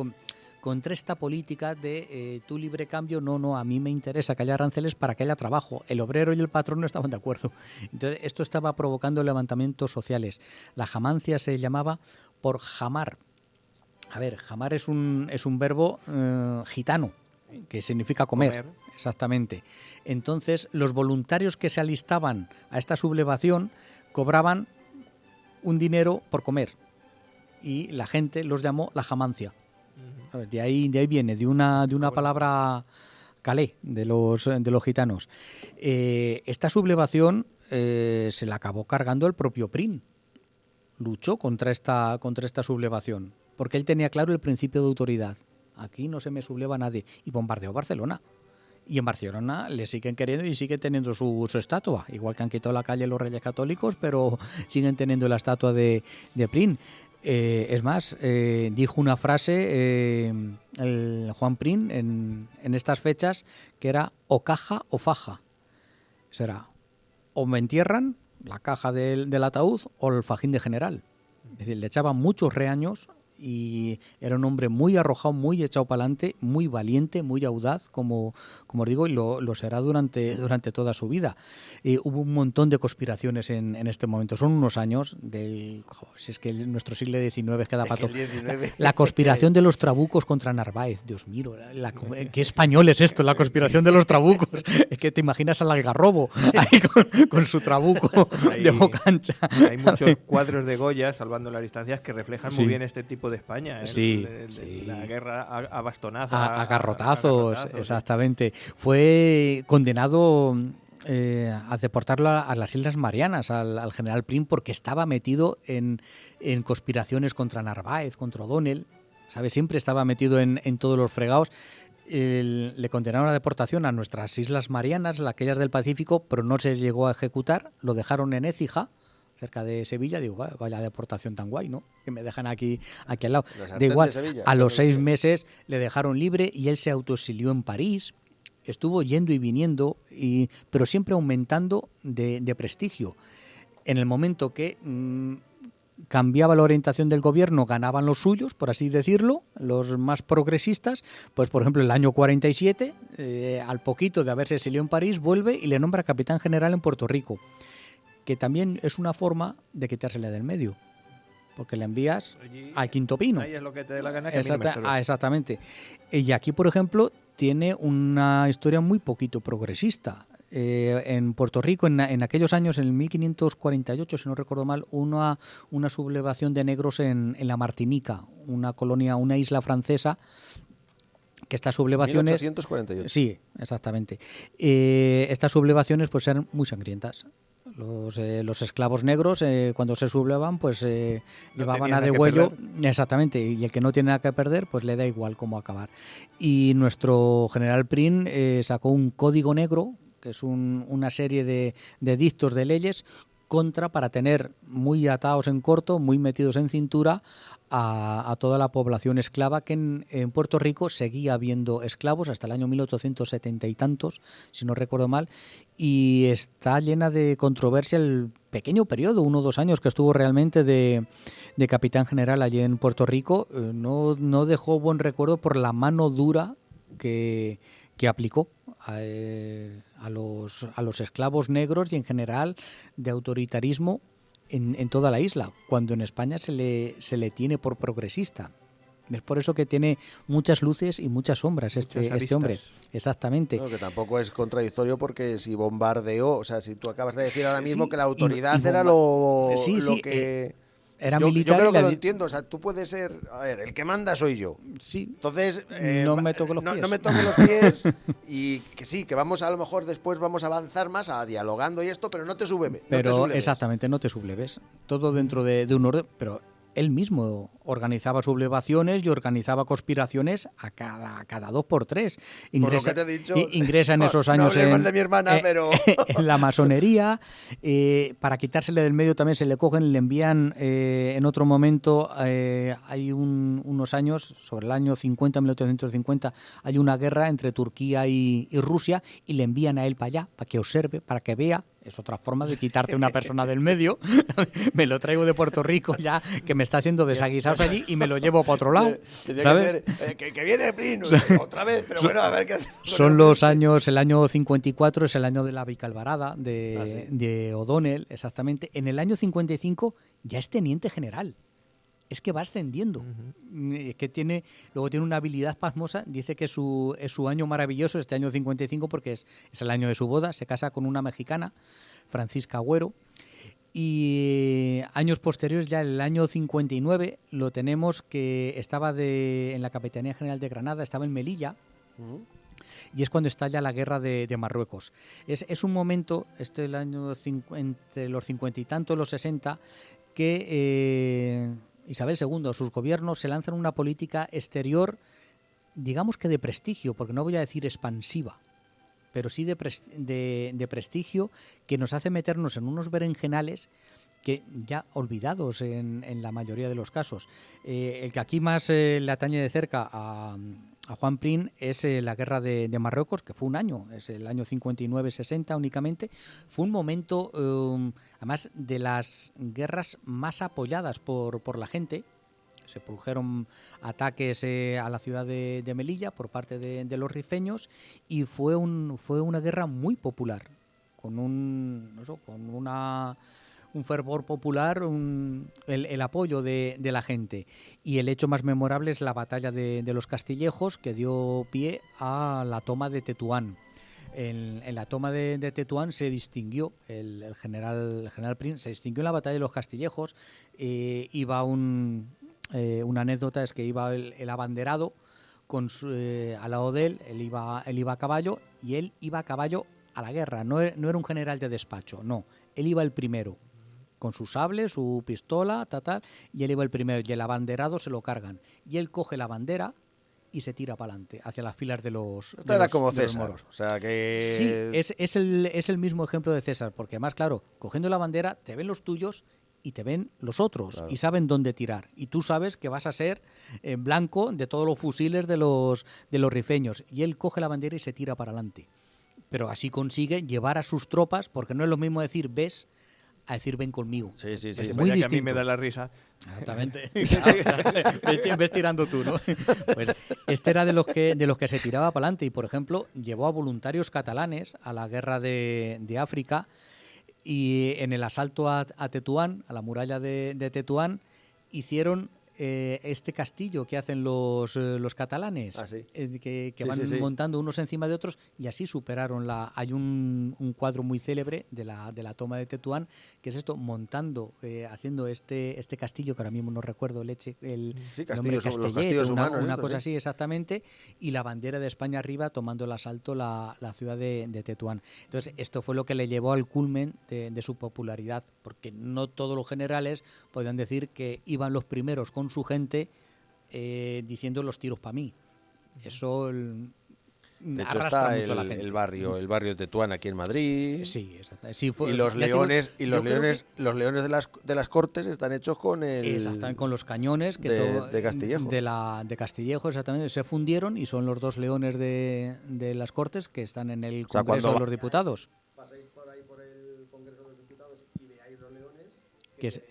contra esta política de tu libre cambio, no, a mí me interesa que haya aranceles para que haya trabajo. El obrero y el patrón no estaban de acuerdo. Entonces esto estaba provocando levantamientos sociales. La jamancia se llamaba por jamar. A ver, jamar es un verbo gitano, que significa comer. Exactamente. Entonces, los voluntarios que se alistaban a esta sublevación cobraban un dinero por comer y la gente los llamó la jamancia. De ahí viene, de una palabra calé de los gitanos. Esta sublevación se la acabó cargando el propio Prin. Luchó contra esta sublevación porque él tenía claro el principio de autoridad. Aquí no se me subleva nadie. Y bombardeó Barcelona. Y en Barcelona le siguen queriendo y sigue teniendo su estatua. Igual que han quitado la calle los Reyes Católicos, pero siguen teniendo la estatua de Prin. Es más, dijo una frase el Juan Prin en estas fechas que era o caja o faja. Será o me entierran la caja del ataúd o el fajín de general. Es decir, le echaban muchos reaños y era un hombre muy arrojado, muy echado para adelante, muy valiente, muy audaz, como os digo, y lo será durante toda su vida. Hubo un montón de conspiraciones en este momento. Son unos años si es que nuestro siglo XIX queda pato. La conspiración de los trabucos contra Narváez. Dios mío, ¿qué español es esto? La conspiración de los trabucos. Es que te imaginas al algarrobo ahí con su trabuco de boca ancha. Hay muchos cuadros de Goya, salvando las distancias, que reflejan muy bien este tipo de España, sí. La guerra a bastonazos, a garrotazos, exactamente. Fue condenado a deportarlo a las Islas Marianas, al general Prin, porque estaba metido en conspiraciones contra Narváez, contra O'Donnell, ¿sabes? Siempre estaba metido en todos los fregados. Le condenaron a deportación a nuestras Islas Marianas, aquellas del Pacífico, pero no se llegó a ejecutar. Lo dejaron en Écija, cerca de Sevilla. Digo, vaya deportación tan guay, ¿no? Que me dejan aquí al lado. Da igual, a los 6 meses le dejaron libre y él se autoexilió en París. Estuvo yendo y viniendo, pero siempre aumentando de prestigio. En el momento que cambiaba la orientación del gobierno, ganaban los suyos, por así decirlo, los más progresistas. Pues, por ejemplo, el año 47, al poquito de haberse exiliado en París, vuelve y le nombra capitán general en Puerto Rico. que también es una forma de quitársela del medio, porque la envías Allí- al Quinto Pino. Ahí es lo que te dé la gana, que a mí no me estorbe. Exactamente. Y aquí, por ejemplo, tiene una historia muy poquito progresista. En Puerto Rico, en aquellos años, en el 1548, si no recuerdo mal, una sublevación de negros en la Martinica, una colonia, una isla francesa, que estas sublevaciones... 1848. Sí, exactamente. Estas sublevaciones pues eran muy sangrientas. Los esclavos negros, cuando se sublevan, pues llevaban tenían a nada que degüello, perder. exactamente, y el que no tiene nada que perder, pues le da igual cómo acabar. Y nuestro general Prim sacó un código negro, que es una serie de edictos de leyes para tener muy atados en corto, muy metidos en cintura a toda la población esclava, que en Puerto Rico seguía habiendo esclavos hasta el año 1870 y tantos, si no recuerdo mal, y está llena de controversia el pequeño periodo, 1 o 2 años que estuvo realmente de capitán general allí en Puerto Rico. No dejó buen recuerdo por la mano dura que aplicó a los esclavos negros y en general de autoritarismo en toda la isla, cuando en España se le tiene por progresista. Es por eso que tiene muchas luces y muchas sombras este hombre. Exactamente. No, que tampoco es contradictorio, porque si bombardeó, o sea, si tú acabas de decir ahora mismo Sí, que la autoridad y era lo sí, que... era yo militar. creo y que la- lo entiendo, o sea, tú puedes ser... A ver, el que manda soy yo. Sí, Entonces, no me toque los pies. no me toque los pies, y que sí, que vamos a lo mejor después vamos a avanzar más a dialogando y esto, pero no te subleves. pero exactamente, no te subleves. Todo dentro de un orden, pero él mismo organizaba sublevaciones y organizaba conspiraciones a cada 2 por 3. Por lo que te he dicho, Ingresa en esos no años hablé mal de mi hermana, pero... en la masonería. Para quitársele del medio también se le cogen, le envían en otro momento, hay unos años, sobre el año 50, 1850, hay una guerra entre Turquía y Rusia, y le envían a él para allá, para que observe, para que vea. Es otra forma de quitarte una persona del medio. Me lo traigo de Puerto Rico ya, que me está haciendo desaguisados allí, y me lo llevo para otro lado. Tenía ¿sabes? que ser, que viene Prino, otra vez, pero bueno, a ver qué... Son los años, el año 54 es el año de la Vicalvarada, sí. de O'Donnell, exactamente. En el año 55 ya es teniente general. Es que va ascendiendo. Es que luego tiene una habilidad pasmosa. Dice que es su año maravilloso, este año 55, porque es el año de su boda. Se casa con una mexicana, Francisca Agüero. Y años posteriores, ya el año 59, lo tenemos que estaba en la Capitanía General de Granada, estaba en Melilla. Y es cuando estalla la guerra de Marruecos. Es un momento, el año entre los 50 y tantos, los 60, que Isabel II, sus gobiernos, se lanzan una política exterior, digamos que de prestigio, porque no voy a decir expansiva, pero sí de prestigio, que nos hace meternos en unos berenjenales que ya olvidados en la mayoría de los casos. El que aquí más le atañe de cerca a Juan Prim es la guerra de Marruecos, que fue un año, es el año 59-60 únicamente. Fue un momento, además, de las guerras más apoyadas por la gente. Se produjeron ataques a la ciudad de Melilla por parte de los rifeños, y fue una guerra muy popular, con un fervor popular, el apoyo de la gente. Y el hecho más memorable es la batalla de los Castillejos, que dio pie a la toma de Tetuán. En la toma de Tetuán se distinguió el general Prim, se distinguió en la batalla de los Castillejos. Iba una anécdota es que iba el abanderado al lado de él iba a caballo, y él iba a caballo a la guerra. No era un general de despacho, no, él iba el primero, con su sable, su pistola, y él iba el primero, y el abanderado se lo cargan, y él coge la bandera y se tira para adelante, hacia las filas de los Esto era como de los César, moros. o sea que... Sí, es el mismo ejemplo de César, porque además, claro, cogiendo la bandera, te ven los tuyos y te ven los otros, claro, y saben dónde tirar, y tú sabes que vas a ser blanco de todos los fusiles de los rifeños, y él coge la bandera y se tira para adelante. Pero así consigue llevar a sus tropas, porque no es lo mismo decir ves a decir ven conmigo. Sí, sí, sí. Es Vaya muy que distinto. a mí me da la risa. Exactamente. Ves tirando tú, ¿no? Pues este era de los que se tiraba para adelante, y por ejemplo llevó a voluntarios catalanes a la guerra de África. Y en el asalto a Tetuán, a la muralla de Tetuán, hicieron este castillo que hacen los catalanes, Ah, sí. que Sí, van sí, sí. montando unos encima de otros, y así superaron hay un cuadro muy célebre de la toma de Tetuán, que es esto, montando, haciendo este castillo, que ahora mismo no recuerdo el Sí, nombre, los Castellet, castillos una humanos, esto, cosa sí. así exactamente, y la bandera de España arriba tomando el asalto la ciudad de Tetuán. Entonces, esto fue lo que le llevó al culmen de su popularidad, porque no todos los generales podían decir que iban los primeros con su gente diciendo los tiros para mí. Eso De hecho arrastra está mucho a la gente. el barrio de Tetuán aquí en Madrid. Sí, exacto. Sí, fue, Y los ya te digo, leones, yo creo que- los leones de las Cortes están hechos con exactamente, con los cañones que de Castillejo. de Castillejo, exactamente, se fundieron y son los 2 leones de las Cortes que están en el O sea, Congreso cuando de va- los Diputados. Pasáis por ahí por el Congreso de los Diputados y veáis los leones, Que es-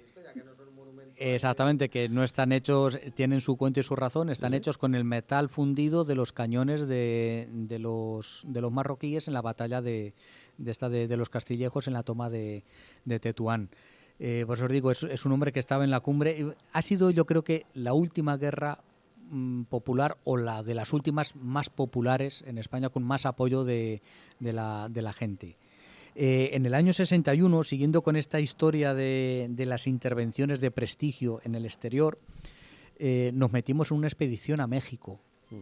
Exactamente, que no están hechos, tienen su cuento y su razón, están hechos con el metal fundido de los cañones de los marroquíes en la batalla de los castillejos en la toma de Tetuán. Pues os digo, es un hombre que estaba en la cumbre. Ha sido, yo creo que, la última guerra popular, o la de las últimas más populares en España, con más apoyo de la gente. En el año 61, siguiendo con esta historia de las intervenciones de prestigio en el exterior, nos metimos en una expedición a México.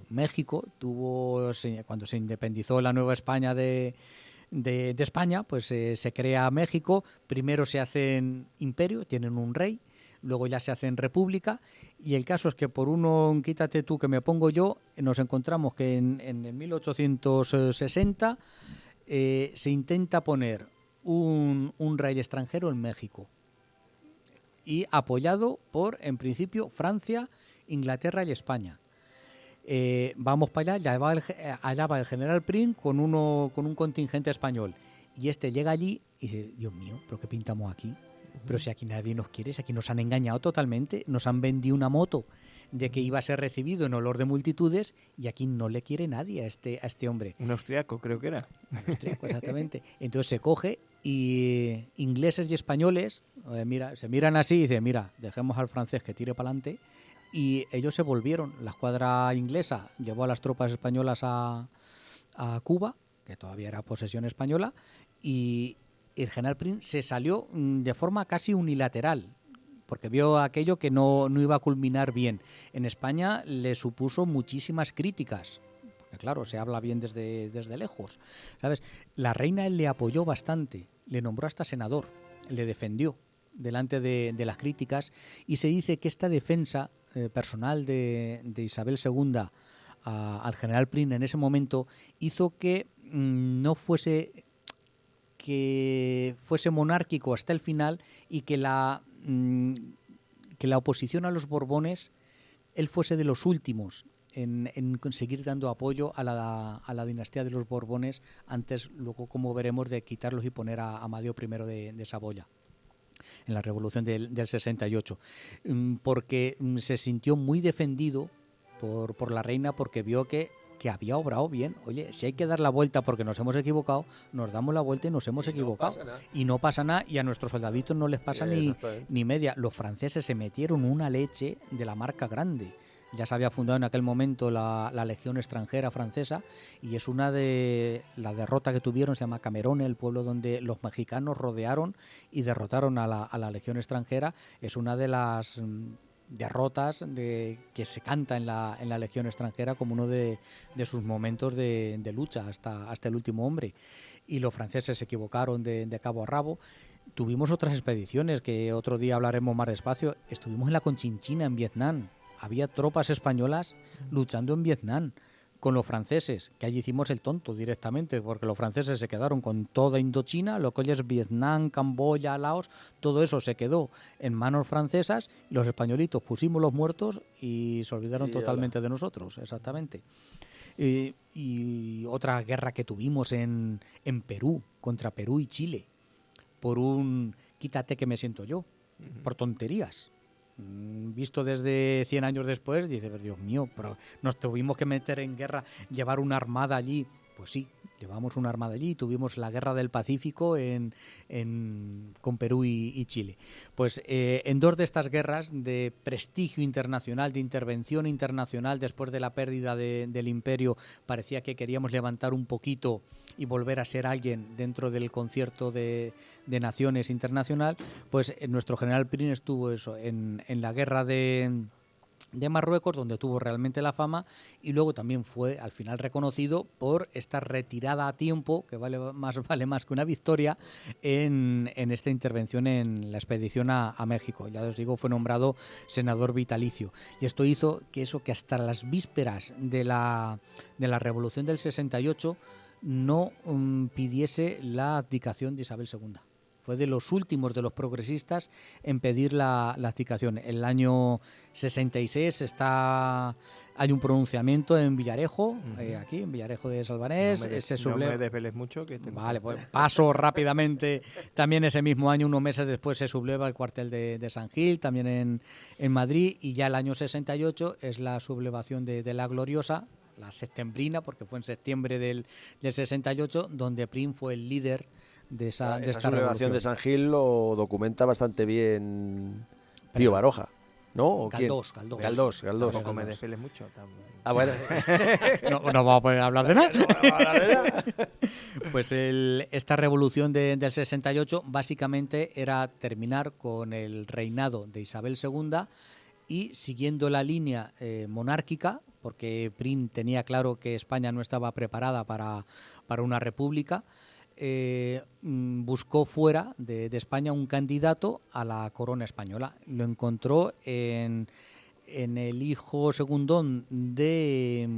México cuando se independizó la Nueva España de España, pues se crea México. Primero se hacen imperio, tienen un rey, luego ya se hacen república, y el caso es que por uno quítate tú que me pongo yo, nos encontramos que en el 1860 se intenta poner un rey extranjero en México, y apoyado por, en principio, Francia, Inglaterra y España. Vamos para allá, allá va el general Prim con un contingente español, y este llega allí y dice: Dios mío, ¿pero qué pintamos aquí? Pero si aquí nadie nos quiere, si aquí nos han engañado totalmente, nos han vendido una moto de que iba a ser recibido en olor de multitudes, y aquí no le quiere nadie a este hombre. Un austriaco, creo que era. Austriaco, exactamente. Entonces se coge, y ingleses y españoles se miran así y dicen: mira, dejemos al francés que tire para adelante. Y ellos se volvieron. La escuadra inglesa llevó a las tropas españolas a Cuba, que todavía era posesión española, y el general Prim se salió de forma casi unilateral, porque vio aquello que no iba a culminar bien. En España le supuso muchísimas críticas, porque claro, se habla bien desde lejos, ¿sabes? La reina le apoyó bastante, le nombró hasta senador, le defendió delante de las críticas, y se dice que esta defensa personal de Isabel II al general Prim en ese momento hizo que fuese monárquico hasta el final, y que la oposición a los Borbones, él fuese de los últimos en conseguir dando apoyo a la dinastía de los Borbones, antes, luego, como veremos, de quitarlos y poner a Amadeo I de Saboya en la revolución del 68, porque se sintió muy defendido por la reina, porque vio que había obrado bien. Oye, si hay que dar la vuelta porque nos hemos equivocado, nos damos la vuelta y nos hemos equivocado. pasa nada. Y no pasa nada, y a nuestros soldaditos no les pasa ni Exactamente. media. Los franceses se metieron una leche de la marca grande. Ya se había fundado en aquel momento la Legión Extranjera francesa, y es una de la derrota que tuvieron, se llama Camerone, el pueblo donde los mexicanos rodearon y derrotaron a la Legión Extranjera. Es una de las derrotas que se canta en la Legión Extranjera como uno de sus momentos de lucha hasta el último hombre. Y los franceses se equivocaron de cabo a rabo. Tuvimos otras expediciones que otro día hablaremos más despacio. Estuvimos en la Conchinchina, en Vietnam. Había tropas españolas luchando en Vietnam con los franceses, que allí hicimos el tonto directamente, porque los franceses se quedaron con toda Indochina, lo que hoy es Vietnam, Camboya, Laos, todo eso se quedó en manos francesas, y los españolitos pusimos los muertos y se olvidaron totalmente de nosotros, exactamente. Y otra guerra que tuvimos en Perú, contra Perú y Chile, por un quítate que me siento yo, por tonterías. Visto desde 100 años después, dice: Dios mío, pero nos tuvimos que meter en guerra, llevar una armada allí. Pues sí, Llevamos una armada allí y tuvimos la guerra del Pacífico con Perú y Chile. Pues en 2 de estas guerras de prestigio internacional, de intervención internacional, después de la pérdida del imperio, parecía que queríamos levantar un poquito y volver a ser alguien dentro del concierto de naciones internacional, pues nuestro general Prim estuvo en la guerra de Marruecos, donde tuvo realmente la fama, y luego también fue al final reconocido por esta retirada a tiempo, que vale más que una victoria, en esta intervención en la expedición a México. Ya os digo, fue nombrado senador vitalicio. Y esto hizo que hasta las vísperas de la Revolución del 68 no pidiese la abdicación de Isabel II. Fue de los últimos de los progresistas en pedir la abdicación. En el año 66 hay un pronunciamiento en Villarejo, aquí en Villarejo de Salvanés. No me desveles mucho. Vale, pues paso rápidamente. También ese mismo año, unos meses después, se subleva el cuartel de San Gil, también en Madrid. Y ya el año 68 es la sublevación de la Gloriosa, la septembrina, porque fue en septiembre del 68, donde Prim fue el líder de esta sublevación de San Gil lo documenta bastante bien Pío Baroja, ¿no? ¿O Galdós. Tampoco me desveles mucho. Ah, bueno. No vamos a poder hablar de nada. Pues esta revolución del 68 básicamente era terminar con el reinado de Isabel II y, siguiendo la línea monárquica, porque Prim tenía claro que España no estaba preparada para una república, buscó fuera de España un candidato a la corona española. Lo encontró en el hijo segundón de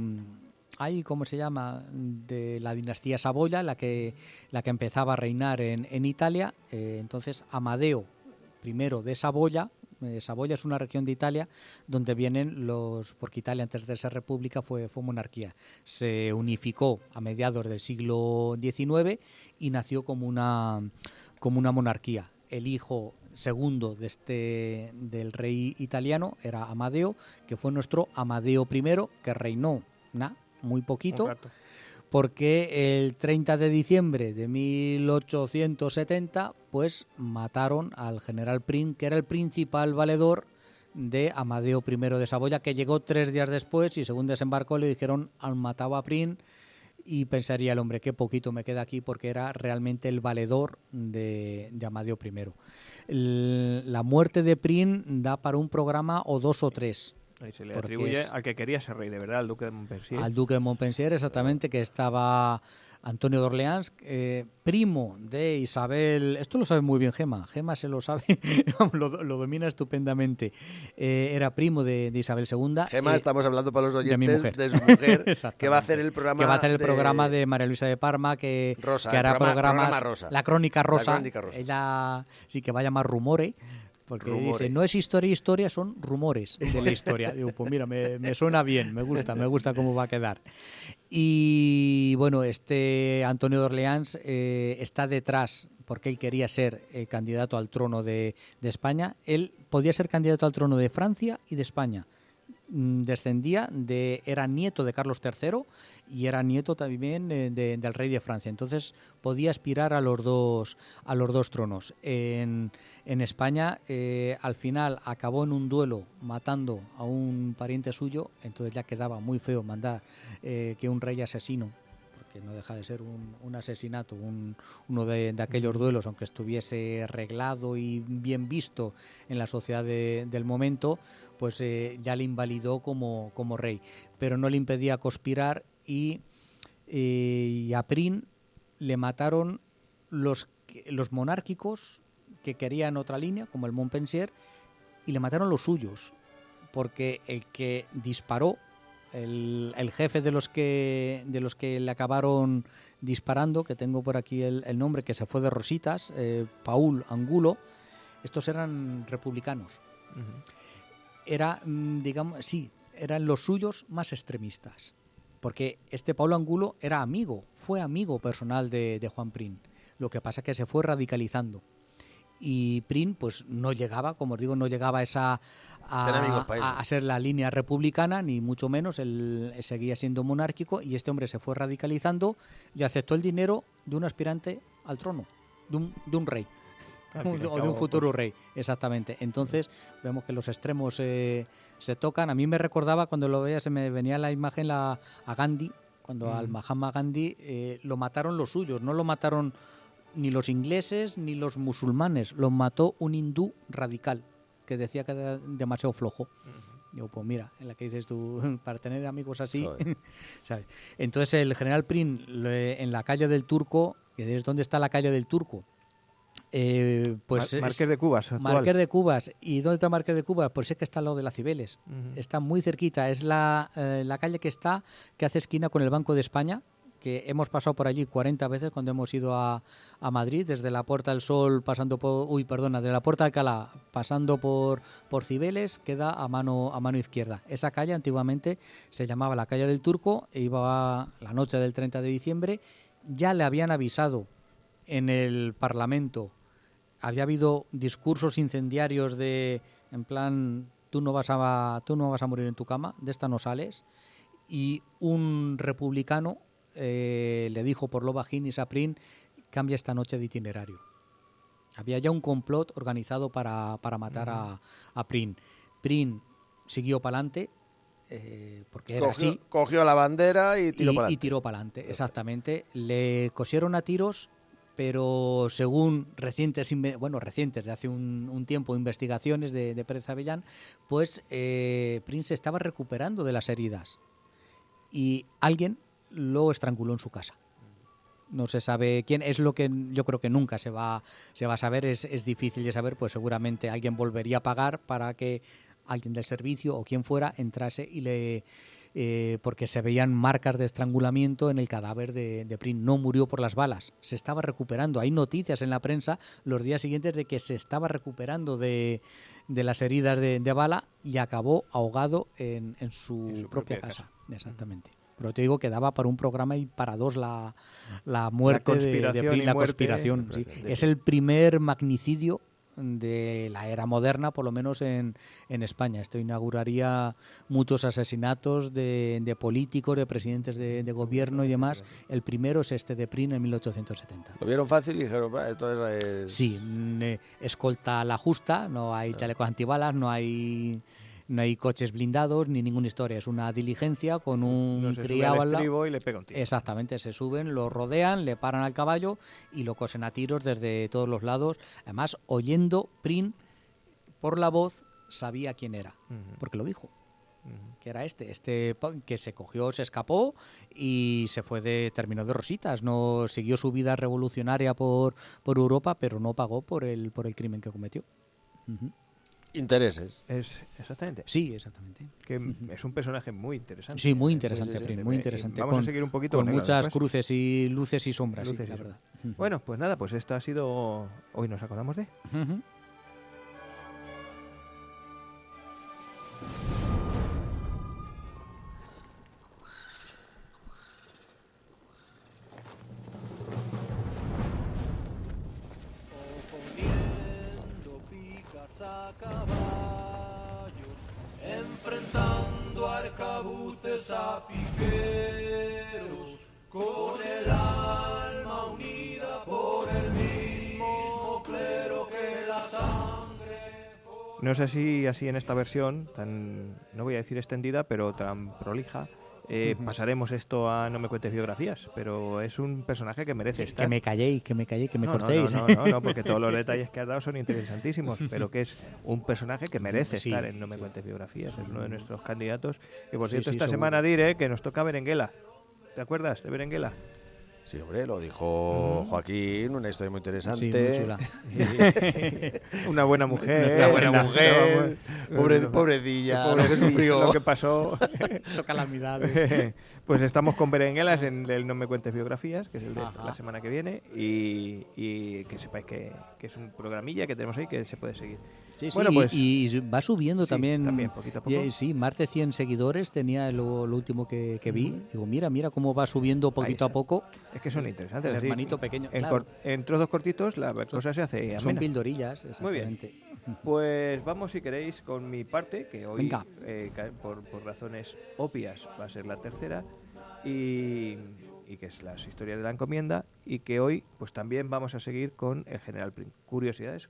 ¿cómo se llama? De la dinastía Saboya, la que empezaba a reinar en Italia. Entonces Amadeo I de Saboya. Saboya es una región de Italia donde vienen porque Italia antes de ser república fue monarquía. Se unificó a mediados del siglo XIX y nació como una monarquía. El hijo segundo del rey italiano era Amadeo, que fue nuestro Amadeo I, que reinó muy poquito, porque el 30 de diciembre de 1870 pues mataron al general Prim, que era el principal valedor de Amadeo I de Saboya, que llegó 3 días después, y según desembarcó le dijeron: han matado a Prim. Y pensaría el hombre, qué poquito me queda aquí, porque era realmente el valedor de Amadeo I. La muerte de Prim da para un programa o 2 o 3. Y se le atribuye al que quería ser rey, de verdad, al duque de Montpensier. Al duque de Montpensier, exactamente, que estaba Antonio de Orleans, primo de Isabel. Esto lo sabe muy bien Gema se lo sabe, lo domina estupendamente. Era primo de Isabel II. Gema, estamos hablando para los oyentes de su mujer, que va a hacer el programa. Que va a hacer el programa de María Luisa de Parma, que hará programas. Rosa. La Crónica Rosa. La Crónica Rosa. Ella sí que va a llamar Rumore. Porque dice, no es historia, son rumores de la historia. Digo, pues mira, me suena bien, me gusta cómo va a quedar. Y bueno, Antonio de Orleans está detrás, porque él quería ser el candidato al trono de España. Él podía ser candidato al trono de Francia y de España. Era nieto de Carlos III y era nieto también del rey de Francia. Entonces podía aspirar a los dos tronos. En España al final acabó en un duelo matando a un pariente suyo. Entonces ya quedaba muy feo mandar que un rey asesino, que no deja de ser un asesinato, uno de aquellos duelos, aunque estuviese reglado y bien visto en la sociedad del momento, pues ya le invalidó como rey, pero no le impedía conspirar, y a Prim le mataron los monárquicos que querían otra línea, como el Montpensier, y le mataron los suyos, porque el que disparó, el jefe de los que le acabaron disparando, que tengo por aquí el nombre, que se fue de rositas, Paul Angulo, estos eran republicanos. Eran los suyos más extremistas, porque Paulo Angulo fue amigo personal de Juan Prim. Lo que pasa es que se fue radicalizando y Prim pues no llegaba, como os digo, no llegaba Ten amigos pa' eso. a ser la línea republicana, ni mucho menos, él seguía siendo monárquico, y este hombre se fue radicalizando y aceptó el dinero de un aspirante al trono, de un rey. Al fin y al O de un cabo, futuro rey, exactamente. Entonces vemos que los extremos se tocan. A mí me recordaba, cuando lo veía, se me venía la imagen a Gandhi, cuando al Mahatma Gandhi lo mataron los suyos, no lo mataron ni los ingleses ni los musulmanes, lo mató un hindú radical que decía que era demasiado flojo. Digo, pues mira, en la que dices tú, para tener amigos así, ¿sabes? Entonces el general Prim, en la calle del Turco, que es donde está la calle del Turco, pues Marqués de Cubas, actual. Marqués de Cubas. ¿Y dónde está Marqués de Cubas? Pues es que está al lado de la Cibeles. Está muy cerquita. Es la calle que hace esquina con el Banco de España, que hemos pasado por allí 40 veces cuando hemos ido a Madrid, desde la Puerta del Sol pasando por... de la Puerta de Alcalá pasando por Cibeles, queda a mano izquierda. Esa calle antiguamente se llamaba la calle del Turco, e iba la noche del 30 de diciembre. Ya le habían avisado en el Parlamento. Había habido discursos incendiarios en plan, tú no vas a morir en tu cama, de esta no sales. Y un republicano le dijo por lo bajín a Prim, cambia esta noche de itinerario. Había ya un complot organizado para matar a Prim. Prim siguió para adelante, porque era así. Cogió la bandera y tiró para adelante. Y tiró para adelante, exactamente. Le cosieron a tiros, pero según recientes de hace un tiempo, investigaciones de Pérez Avellán, pues Prim se estaba recuperando de las heridas y alguien lo estranguló en su casa. No se sabe quién, es lo que yo creo que nunca se va a saber, es difícil de saber, pues seguramente alguien volvería a pagar para que alguien del servicio o quien fuera entrase y porque se veían marcas de estrangulamiento en el cadáver de Prim. No murió por las balas, se estaba recuperando. Hay noticias en la prensa los días siguientes de que se estaba recuperando de las heridas de bala y acabó ahogado en su propia casa. Exactamente. Pero te digo que daba para un programa y para dos la muerte de Prim, la conspiración. Sí. Es el primer magnicidio de la era moderna, por lo menos en España. Esto inauguraría muchos asesinatos de políticos, de presidentes de gobierno y demás. El primero es este de Prim en 1870. Lo vieron fácil y dijeron, esto es... Sí, escolta la justa, no hay chalecos antibalas, no hay coches blindados ni ninguna historia. Es una diligencia con un criado al lado. Y le pega un tiro. Exactamente, se suben, lo rodean, le paran al caballo y lo cosen a tiros desde todos los lados. Además, oyendo Prim por la voz, sabía quién era, porque lo dijo. Que era este que se cogió, se escapó y se fue terminó de rositas. No siguió su vida revolucionaria por Europa, pero no pagó por el crimen que cometió. Intereses. Exactamente. Sí, exactamente. Que es un personaje muy interesante. Sí, muy interesante, Prim, muy interesante. Vamos a seguir un poquito con él muchas después. cruces y luces y sombras, Luces sí, y la verdad. Bueno, pues nada, pues esto ha sido... Hoy nos acordamos de... A caballos, enfrentando arcabuces a piqueros, con el alma unida por el mismo clero que la sangre. No sé si así en esta versión, tan, no voy a decir extendida, pero tan prolija, pasaremos esto a No me cuentes biografías, pero es un personaje que merece estar. Que me calléis, que me cortéis. No, porque todos los detalles que has dado son interesantísimos, pero que es un personaje que merece estar en No me cuentes biografías, es uno de nuestros candidatos. Y por cierto, esta semana diré que nos toca Berenguela. ¿Te acuerdas de Berenguela? Sí, hombre, lo dijo Joaquín, una historia muy interesante. Sí, muy chula. Una buena mujer. Una buena mujer. Pobrecilla, lo que sufrió. Lo que pasó. Toca calamidades. Pues estamos con Berenguelas en el No me cuentes biografías, que es el de la semana que viene, y que sepáis que es un programilla que tenemos ahí que se puede seguir. Sí, sí, Bueno, pues- y va subiendo Sí, también. poquito a poco. Sí, más de 100 seguidores tenía lo último que vi. Ujú. Digo, mira cómo va subiendo poquito a está. poco. Es que son interesantes. El así, hermanito pequeño, en, claro. en trozos cortitos la cosa se hace Son amena. pildorillas, Muy bien. exactamente. Pues vamos, si queréis, con mi parte, que hoy, Venga. por razones obvias, va a ser la tercera, y que es las historias de la encomienda, y que hoy pues también vamos a seguir con el General Prim. Curiosidades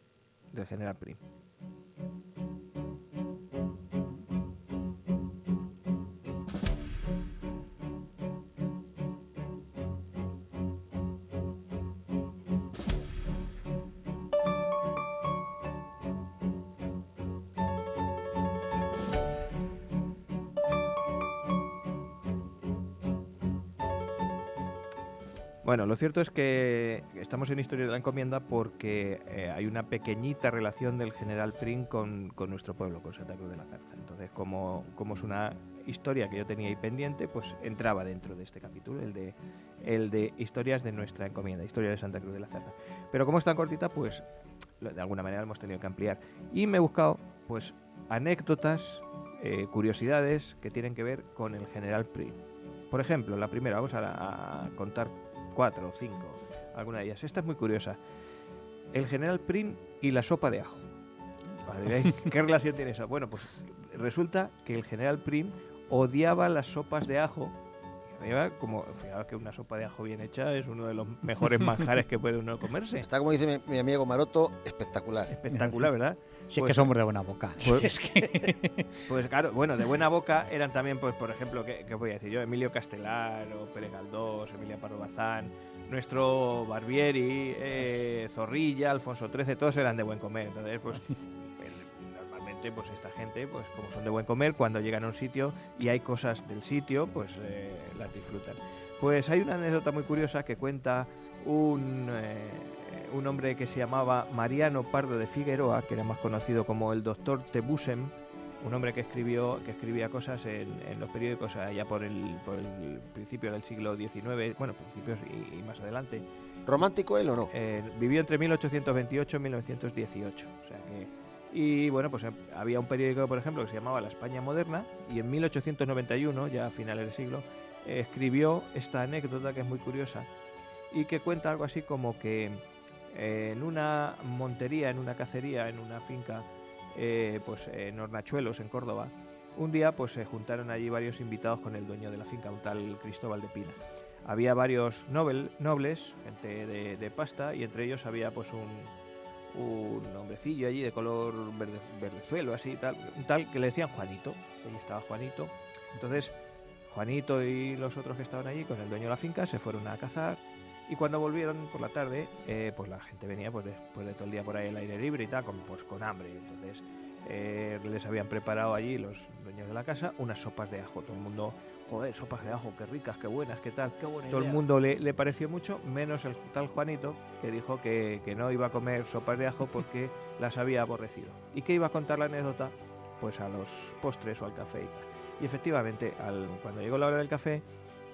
del General Prim. Bueno, lo cierto es que estamos en Historia de la Encomienda porque hay una pequeñita relación del General Prim con nuestro pueblo, con Santa Cruz de la Zarza. Entonces, como es una historia que yo tenía ahí pendiente, pues entraba dentro de este capítulo, el de historias de nuestra encomienda, historia de Santa Cruz de la Zarza. Pero como es tan cortita, pues de alguna manera hemos tenido que ampliar. Y me he buscado, pues, anécdotas, curiosidades que tienen que ver con el General Prim. Por ejemplo, la primera, vamos a contar 4 o 5, alguna de ellas. Esta es muy curiosa. El General Prim y la sopa de ajo. Vale, ¿qué relación tiene eso? Bueno, pues resulta que el General Prim odiaba las sopas de ajo. Fijaos que una sopa de ajo bien hecha es uno de los mejores manjares que puede uno comerse. Está, como dice mi amigo Maroto, espectacular. Espectacular, ¿verdad? Si es Pues- que somos de buena boca. pues- Si es que... Pues claro, bueno, de buena boca eran también, pues por ejemplo, ¿qué voy a decir yo? Emilio Castelar, o Pérez Galdós, Emilia Pardo Bazán, nuestro Barbieri, Zorrilla, Alfonso XIII, todos eran de buen comer. Entonces, pues normalmente, pues esta gente, pues como son de buen comer, cuando llegan a un sitio y hay cosas del sitio, pues las disfrutan. Pues hay una anécdota muy curiosa que cuenta un hombre que se llamaba Mariano Pardo de Figueroa, que era más conocido como el Doctor Tebusem, un hombre que escribía cosas en los periódicos allá por el principio del siglo XIX, bueno, principios y más adelante. ¿Romántico él o no? Vivió entre 1828 y 1918, o sea que... Y bueno, pues había un periódico, por ejemplo, que se llamaba La España Moderna, y en 1891, ya a finales del siglo, escribió esta anécdota que es muy curiosa y que cuenta algo así como que en una montería, en una cacería, en una finca, pues en Hornachuelos, en Córdoba, un día pues se juntaron allí varios invitados con el dueño de la finca, un tal Cristóbal de Pina. Había varios nobles, gente de pasta, y entre ellos había pues un hombrecillo allí de color verdezuelo, así, un tal que le decían Juanito. Ahí estaba Juanito. Entonces, Juanito y los otros que estaban allí con el dueño de la finca se fueron a cazar, y cuando volvieron por la tarde, pues la gente venía pues después de todo el día por ahí al aire libre y tal, con hambre. Entonces les habían preparado allí los dueños de la casa unas sopas de ajo. Todo el mundo, joder, sopas de ajo, qué ricas, qué buenas, qué tal. Todo el mundo le pareció mucho, menos el tal Juanito, que dijo que no iba a comer sopas de ajo porque las había aborrecido. ¿Y qué iba a contar la anécdota? Pues a los postres o al café y tal. Y efectivamente, cuando llegó la hora del café,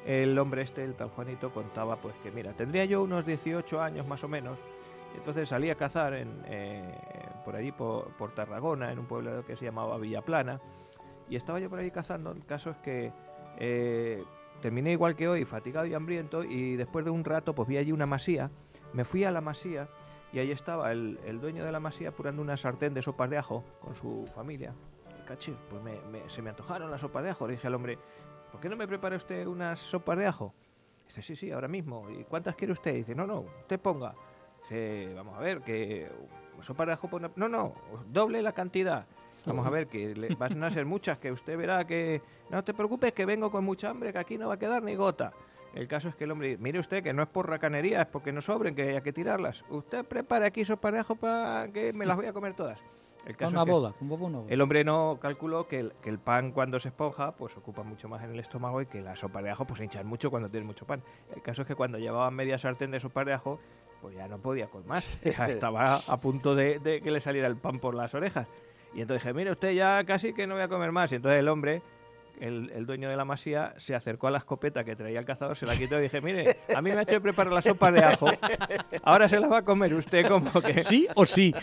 el hombre el tal Juanito, contaba pues que, mira, tendría yo unos 18 años más o menos, y entonces salí a cazar por allí, por Tarragona, en un pueblo que se llamaba Villaplana, y estaba yo por ahí cazando. El caso es que terminé igual que hoy, fatigado y hambriento, y después de un rato pues vi allí una masía, me fui a la masía, y ahí estaba el dueño de la masía apurando una sartén de sopas de ajo con su familia. Cachín, pues se me antojaron las sopas de ajo. Le dije al hombre, ¿por qué no me prepara usted unas sopas de ajo? Dice, sí, ahora mismo. ¿Y cuántas quiere usted? Dice, no, usted ponga. Dice, vamos a ver, que sopas de ajo... No, doble la cantidad. Vamos a ver, que van a ser muchas, que usted verá que... No te preocupes, que vengo con mucha hambre, que aquí no va a quedar ni gota. El caso es que el hombre, mire usted, que no es por racanería, es porque no sobren, que hay que tirarlas. Usted prepare aquí sopas de ajo para que me las voy a comer todas. El caso Una es que boda, una boda. el hombre no calculó que el pan, cuando se esponja, pues ocupa mucho más en el estómago, y que la sopa de ajo pues hinchan mucho cuando tiene mucho pan. El caso es que cuando llevaban media sartén de sopa de ajo, pues ya no podía con más. Ya estaba a punto de que le saliera el pan por las orejas. Y entonces dije, mire usted, ya casi que no voy a comer más. Y entonces el hombre el dueño de la masía se acercó a la escopeta que traía el cazador, se la quitó y dije, mire, a mí me ha hecho preparar la sopa de ajo, ahora se la va a comer usted como que... ¿Sí o sí?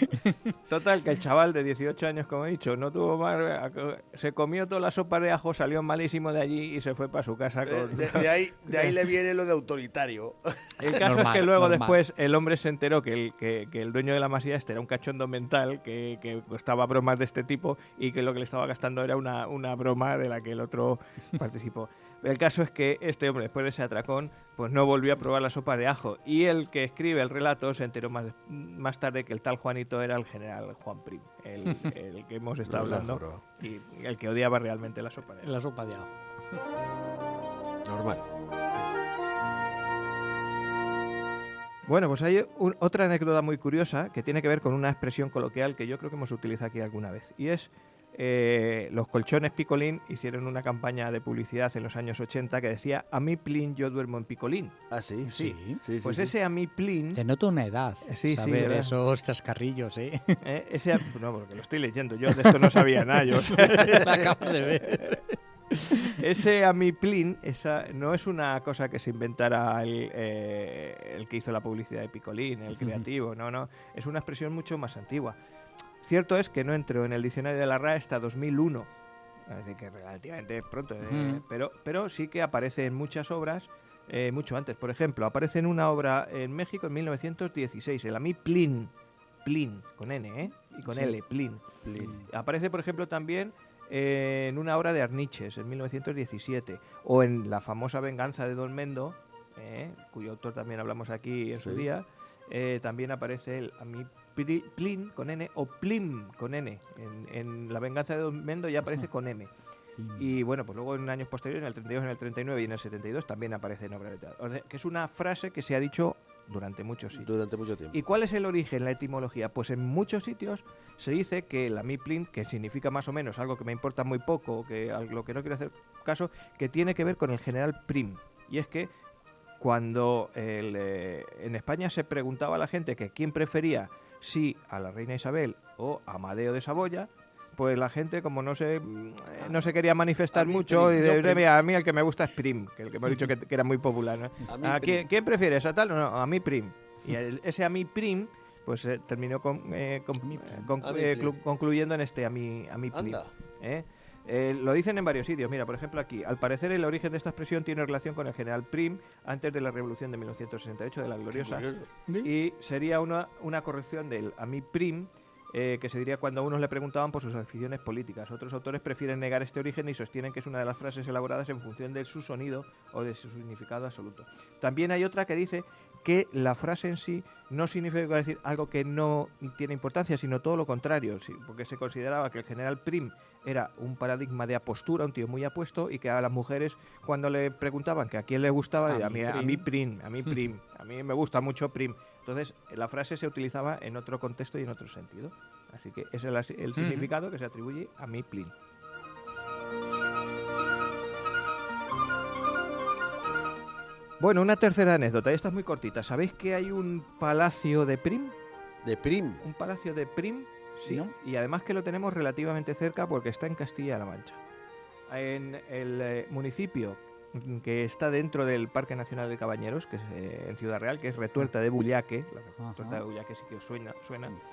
Total, que el chaval de 18 años, como he dicho, no tuvo más, se comió toda la sopa de ajo, salió malísimo de allí y se fue para su casa. De ahí le viene lo de autoritario. El caso Normal, es que luego normal. después el hombre se enteró que el dueño de la masía era un cachondo mental, que costaba bromas de este tipo y que lo que le estaba gastando era una broma de la que el otro participó. El caso es que este hombre, después de ese atracón, pues no volvió a probar la sopa de ajo. Y el que escribe el relato se enteró más tarde que el tal Juanito era el general Juan Prim, el que hemos estado hablando, y el que odiaba realmente la sopa de ajo. La sopa de ajo. Normal. Bueno, pues hay otra anécdota muy curiosa que tiene que ver con una expresión coloquial que yo creo que hemos utilizado aquí alguna vez. Y es, los colchones Picolín hicieron una campaña de publicidad en los años 80 que decía, a mí plin, yo duermo en Picolín. Ah, sí. Sí. Sí, Pues sí. ese a mí plin... Te noto una edad. Sí, saber ¿verdad? esos chascarrillos, ¿eh? No, porque lo estoy leyendo. Yo de esto no sabía nada. La acabo de ver. Ese amiplin, esa no es una cosa que se inventara el que hizo la publicidad de Picolín, el creativo, no. Es una expresión mucho más antigua. Cierto es que no entró en el diccionario de la RAE hasta 2001. Es decir, que relativamente pronto. Pero sí que aparece en muchas obras mucho antes. Por ejemplo, aparece en una obra en México en 1916, el amiplin. Plin, con N, y con Sí. L, plin. Aparece, por ejemplo, también en una obra de Arniches, en 1917, o en la famosa Venganza de Don Mendo, cuyo autor también hablamos aquí en su Sí. día, también aparece el amiplin con N o plim con N. En la Venganza de Don Mendo ya aparece con M. Y bueno, pues luego en años posteriores, en el 32, en el 39 y en el 72 también aparece en obra de teatro. O sea, que es una frase que se ha dicho durante muchos sitios. Durante mucho tiempo. ¿Y cuál es el origen, la etimología? Pues en muchos sitios se dice que la miplin, que significa más o menos algo que me importa muy poco, o que a lo que no quiero hacer caso, que tiene que ver con el general Prim. Y es que cuando en España se preguntaba a la gente que quién prefería, si a la reina Isabel o a Amadeo de Saboya, pues la gente, como no se quería manifestar A mí mucho, Prim, y yo de, Prim. "Mira, a mí el que me gusta es Prim", que el que hemos dicho que era muy popular, ¿no? A mí ¿A Prim. quién prefieres? ¿A tal o no? A mí Prim. Y ese a mí Prim, pues terminó concluyendo en este a mí Prim. Anda. Lo dicen en varios sitios. Mira, por ejemplo aquí, al parecer el origen de esta expresión tiene relación con el general Prim antes de la Revolución de 1968, de la gloriosa, y sería una corrección del a mí Prim, que se diría cuando a unos le preguntaban por sus aficiones políticas. Otros autores prefieren negar este origen y sostienen que es una de las frases elaboradas en función de su sonido o de su significado absoluto. También hay otra que dice que la frase en sí no significa decir algo que no tiene importancia, sino todo lo contrario, sí, porque se consideraba que el general Prim era un paradigma de apostura, un tío muy apuesto, y que a las mujeres, cuando le preguntaban que a quién le gustaba, a mí Prim, a mí me gusta mucho Prim. Entonces, la frase se utilizaba en otro contexto y en otro sentido. Así que ese es el significado que se atribuye a mí Prim. Bueno, una tercera anécdota, esta es muy cortita. ¿Sabéis que hay un palacio de Prim? De Prim. Un palacio de Prim, sí. ¿No? Y además que lo tenemos relativamente cerca porque está en Castilla-La Mancha. En el municipio que está dentro del Parque Nacional de Cabañeros, que es en Ciudad Real, que es Retuerta de Bullaque. La Retuerta de Bullaque sí que os suena.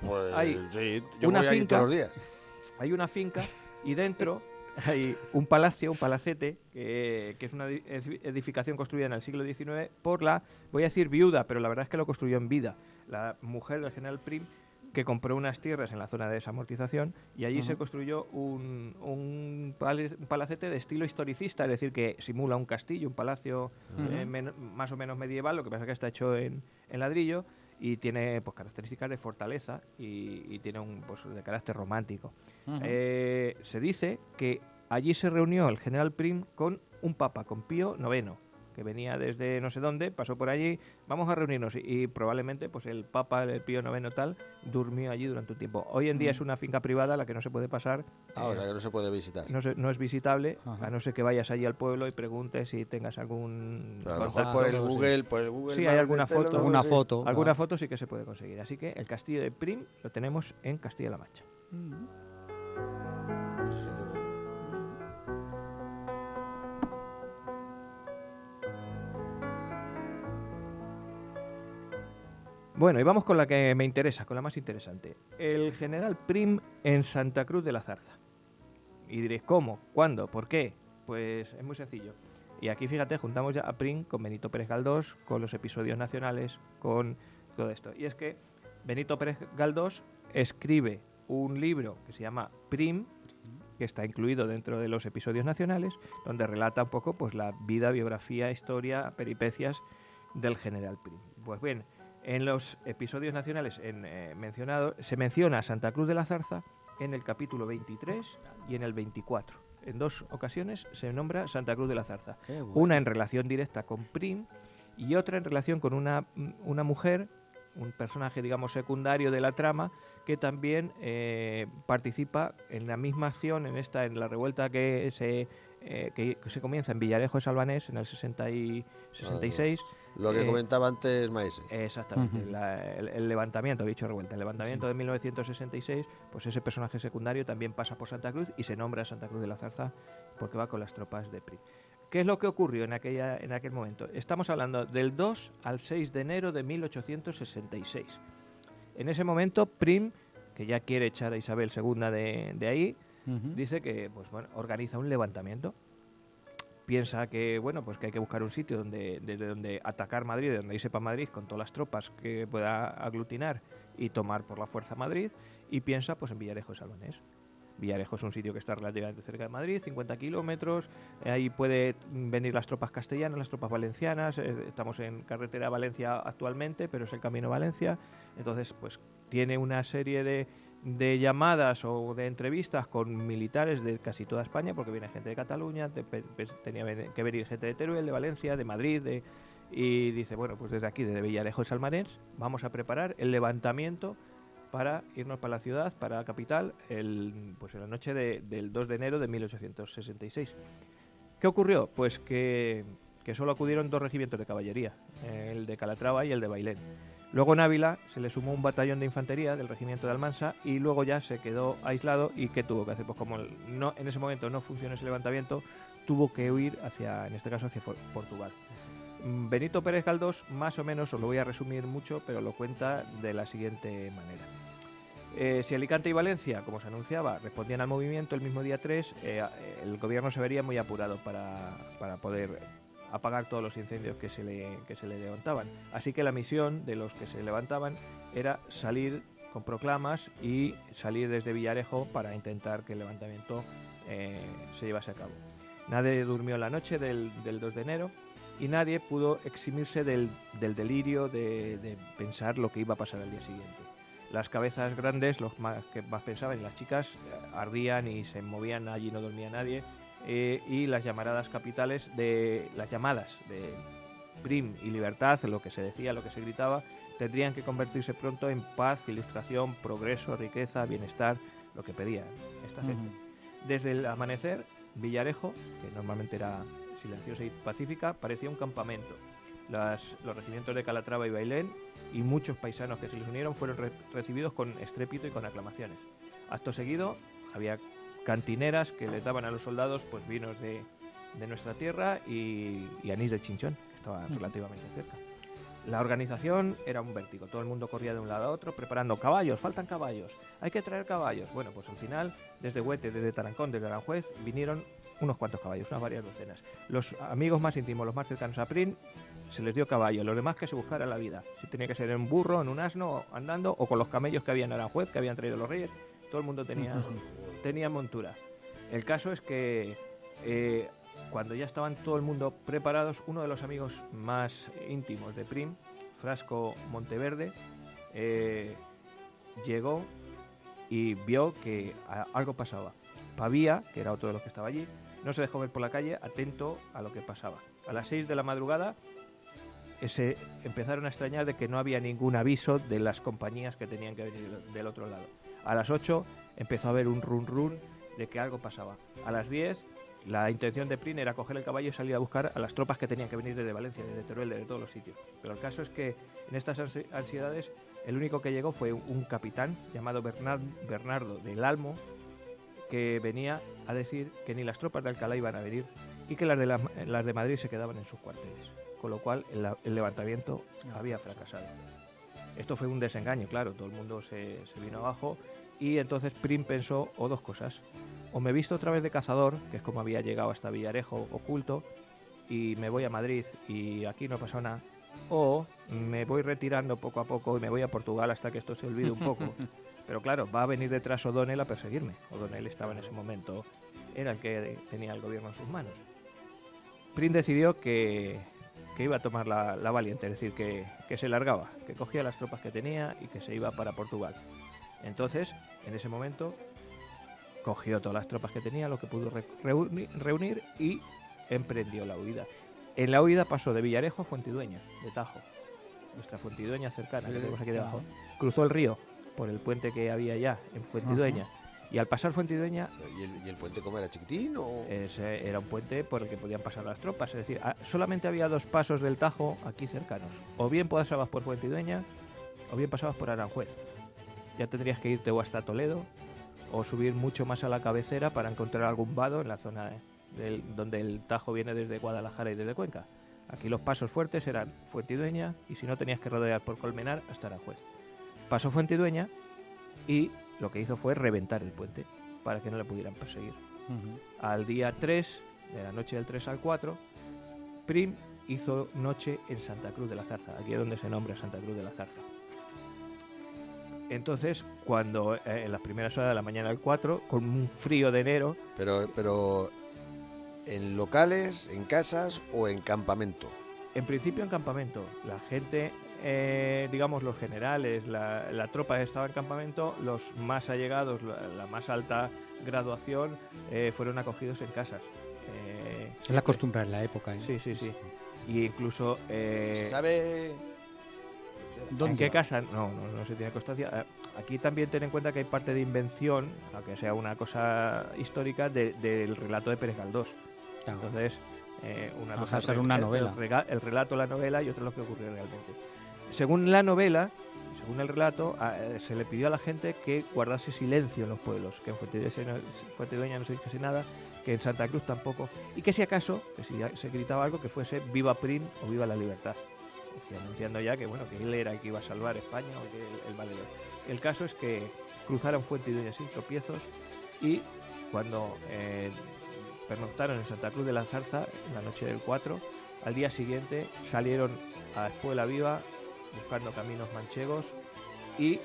Pues Hay sí, yo una voy ahí finca. todos los días. Hay una finca y dentro hay un palacio, un palacete, que es una edificación construida en el siglo XIX por la, voy a decir viuda, pero la verdad es que lo construyó en vida, la mujer del general Prim, que compró unas tierras en la zona de desamortización y allí se construyó un palacete de estilo historicista, es decir, que simula un castillo, un palacio más o menos medieval, lo que pasa es que está hecho en ladrillo y tiene pues características de fortaleza y tiene un pues, de carácter romántico. Se dice que allí se reunió el general Prim con un papa, con Pío IX, que venía desde no sé dónde, pasó por allí, vamos a reunirnos y probablemente pues el papa, el Pío IX tal, durmió allí durante un tiempo. Hoy en día es una finca privada a la que no se puede pasar. Ahora que no se puede visitar. No es visitable, a no ser que vayas allí al pueblo y preguntes si tengas algún Pero a lo mejor contacto, por el no sé. Google. Sí, hay alguna foto. Alguna foto. Alguna foto sí que se puede conseguir. Así que el castillo de Prim lo tenemos en Castilla-La Mancha. Bueno, y vamos con la que me interesa, con la más interesante. El general Prim en Santa Cruz de la Zarza. Y diréis, ¿cómo? ¿Cuándo? ¿Por qué? Pues es muy sencillo. Y aquí, fíjate, juntamos ya a Prim con Benito Pérez Galdós, con los episodios nacionales, con todo esto. Y es que Benito Pérez Galdós escribe un libro que se llama Prim, que está incluido dentro de los episodios nacionales, donde relata un poco pues la vida, biografía, historia, peripecias del general Prim. Pues bien, en los episodios nacionales mencionados se menciona a Santa Cruz de la Zarza en el capítulo 23 y en el 24. En 2 ocasiones se nombra Santa Cruz de la Zarza. Una en relación directa con Prim y otra en relación con una mujer, un personaje, digamos, secundario de la trama, que también participa en la misma acción, en la revuelta que se comienza en Villarejo de Salvanés en el 66. Lo que comentaba antes Maese. Exactamente, el levantamiento, he dicho revuelta, el levantamiento de 1966, pues ese personaje secundario también pasa por Santa Cruz y se nombra Santa Cruz de la Zarza porque va con las tropas de Prim. ¿Qué es lo que ocurrió en aquel momento? Estamos hablando del 2 al 6 de enero de 1866. En ese momento, Prim, que ya quiere echar a Isabel II de ahí, dice que pues, bueno, organiza un levantamiento. Piensa que bueno, pues que hay que buscar un sitio desde donde atacar Madrid, de donde irse para Madrid con todas las tropas que pueda aglutinar y tomar por la fuerza Madrid, y piensa pues en Villarejo de Salvanés. Villarejo es un sitio que está relativamente cerca de Madrid, 50 kilómetros, ahí puede venir las tropas castellanas, las tropas valencianas, estamos en carretera a Valencia actualmente, pero es el camino a Valencia, entonces pues tiene una serie de llamadas o de entrevistas con militares de casi toda España, porque viene gente de Cataluña, tenía que venir gente de Teruel, de Valencia, de Madrid, y dice, bueno, pues desde aquí, desde Villarejo de Salvanés, vamos a preparar el levantamiento para irnos para la ciudad, para la capital, pues en la noche del 2 de enero de 1866. ¿Qué ocurrió? Pues que solo acudieron 2 regimientos de caballería, el de Calatrava y el de Bailén. Luego en Ávila se le sumó un batallón de infantería del regimiento de Almansa y luego ya se quedó aislado. ¿Y qué tuvo que hacer? Pues como en ese momento no funcionó ese levantamiento, tuvo que huir en este caso hacia Portugal. Benito Pérez Galdós, más o menos, os lo voy a resumir mucho, pero lo cuenta de la siguiente manera. Si Alicante y Valencia, como se anunciaba, respondían al movimiento el mismo día 3, el gobierno se vería muy apurado para poder apagar todos los incendios que se le levantaban. Así que la misión de los que se levantaban era salir con proclamas y salir desde Villarejo para intentar que el levantamiento se llevase a cabo. Nadie durmió la noche del 2 de enero y nadie pudo eximirse del delirio de pensar lo que iba a pasar al día siguiente. Las cabezas grandes, los que más pensaban, y las chicas ardían y se movían, allí no dormía nadie. Y las llamadas capitales las llamadas de Prim y libertad, lo que se decía, lo que se gritaba, tendrían que convertirse pronto en paz, ilustración, progreso, riqueza, bienestar, lo que pedía esta gente. Desde el amanecer, Villarejo, que normalmente era silenciosa y pacífica, parecía un campamento. Los regimientos de Calatrava y Bailén y muchos paisanos que se les unieron fueron recibidos con estrépito y con aclamaciones. Acto seguido, había cantineras que les daban a los soldados pues vinos de nuestra tierra y anís de Chinchón, que estaba relativamente cerca. La organización era un vértigo, todo el mundo corría de un lado a otro preparando caballos, faltan caballos, hay que traer caballos. Bueno, pues al final, desde Huete, desde Tarancón, desde Aranjuez, vinieron unos cuantos caballos, unas varias docenas. Los amigos más íntimos, los más cercanos a Prim, se les dio caballo, los demás que se buscaran la vida. Si tenía que ser en un burro, en un asno, andando, o con los camellos que había en Aranjuez, que habían traído los reyes, todo el mundo tenía montura. El caso es que cuando ya estaban todo el mundo preparados, uno de los amigos más íntimos de Prim, Frasco Monteverde, llegó y vio que algo pasaba. Pavía, que era otro de los que estaba allí, no se dejó ver por la calle, atento a lo que pasaba. A las 6 de la madrugada se empezaron a extrañar de que no había ningún aviso de las compañías que tenían que venir del otro lado. A las 8 empezó a haber un run de que algo pasaba. A las 10 la intención de Prim era coger el caballo y salir a buscar a las tropas que tenían que venir desde Valencia, desde Teruel, desde todos los sitios. Pero el caso es que en estas ansiedades el único que llegó fue un capitán llamado Bernardo del Almo, que venía a decir que ni las tropas de Alcalá iban a venir y que las de Madrid se quedaban en sus cuarteles, con lo cual el levantamiento había fracasado. Esto fue un desengaño, claro, todo el mundo se vino abajo y entonces Prim pensó o dos cosas. O me visto otra vez de cazador, que es como había llegado hasta Villarejo oculto, y me voy a Madrid y aquí no ha pasado nada, o me voy retirando poco a poco y me voy a Portugal hasta que esto se olvide un poco. Pero claro, va a venir detrás O'Donnell a perseguirme. O'Donnell estaba en ese momento, era el que tenía el gobierno en sus manos. Prim decidió que iba a tomar la valiente, es decir, que se largaba, que cogía las tropas que tenía y que se iba para Portugal. Entonces, en ese momento, cogió todas las tropas que tenía, lo que pudo reunir y emprendió la huida. En la huida pasó de Villarejo a Fuentidueña, de Tajo, nuestra Fuentidueña cercana, que tenemos aquí debajo. Cruzó el río por el puente que había ya en Fuentidueña. Y al pasar Fuentidueña... ¿Y el puente cómo era, chiquitín o...? Era un puente por el que podían pasar las tropas. Es decir, solamente había dos pasos del Tajo aquí cercanos. O bien pasabas por Fuentidueña o bien pasabas por Aranjuez. Ya tendrías que irte o hasta Toledo o subir mucho más a la cabecera para encontrar algún vado en la zona donde el Tajo viene desde Guadalajara y desde Cuenca. Aquí los pasos fuertes eran Fuentidueña y si no tenías que rodear por Colmenar hasta Aranjuez. Pasó Fuentidueña y lo que hizo fue reventar el puente para que no le pudieran perseguir. Al día 3, de la noche del 3 al 4, Prim hizo noche en Santa Cruz de la Zarza, aquí es donde se nombra Santa Cruz de la Zarza. Entonces, cuando en las primeras horas de la mañana del 4, con un frío de enero... Pero ¿en locales, en casas o en campamento? En principio en campamento. La gente... digamos los generales, la tropa estaba en campamento, los más allegados, la más alta graduación fueron acogidos en casas. Es la costumbre en la época. Sí. Y incluso... ¿Se sabe ¿en qué casa? No se tiene constancia. Aquí también ten en cuenta que hay parte de invención, aunque sea una cosa histórica, del relato de Pérez Galdós. Claro. Entonces, una cosa es una novela. El relato, la novela, y otra lo que ocurrió realmente. Según la novela, según el relato, se le pidió a la gente que guardase silencio en los pueblos, que en Fuentidueña no se dijese nada, que en Santa Cruz tampoco, y que si acaso, que si se gritaba algo, que fuese viva Prim o viva la libertad, anunciando ya que bueno, que él era el que iba a salvar España o que el valedor. El caso es que cruzaron Fuentidueña sin tropiezos y cuando pernoctaron en Santa Cruz de la Zarza, en la noche del 4, al día siguiente salieron a Espuela Viva buscando caminos manchegos y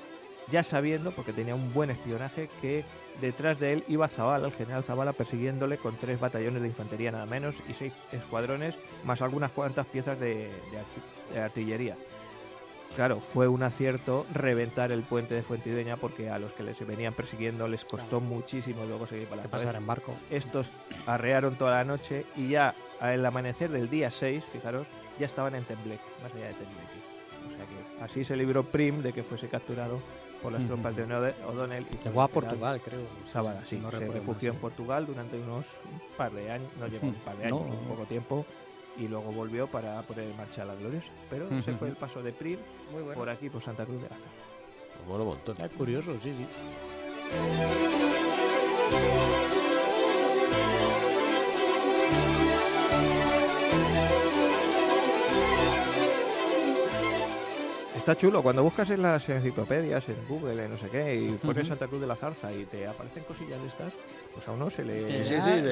ya sabiendo, porque tenía un buen espionaje, que detrás de él iba Zabala, el general Zabala, persiguiéndole con 3 batallones de infantería nada menos y 6 escuadrones, más algunas cuantas piezas de artillería. Claro, fue un acierto reventar el puente de Fuentidueña porque a los que les venían persiguiendo les costó muchísimo luego seguir para la pasar en barco. Estos arrearon toda la noche y ya al amanecer del día 6, fijaros, ya estaban en Tembleque, más allá de Tembleque. O sea que así se libró Prim de que fuese capturado por las tropas de O'Donnell. Llegó a Portugal, creo. Zabala, sí, no se refugió en Portugal durante un par de años, no llegó un par de años, un poco tiempo, y luego volvió para poner en marcha la gloriosa. Pero ese fue el paso de Prim por aquí, por Santa Cruz de la Zarza. Mola un montón. Es curioso, sí. Está chulo, cuando buscas en las enciclopedias, en Google, en no sé qué, y pones Santa Cruz de la Zarza y te aparecen cosillas de estas, pues a uno se le...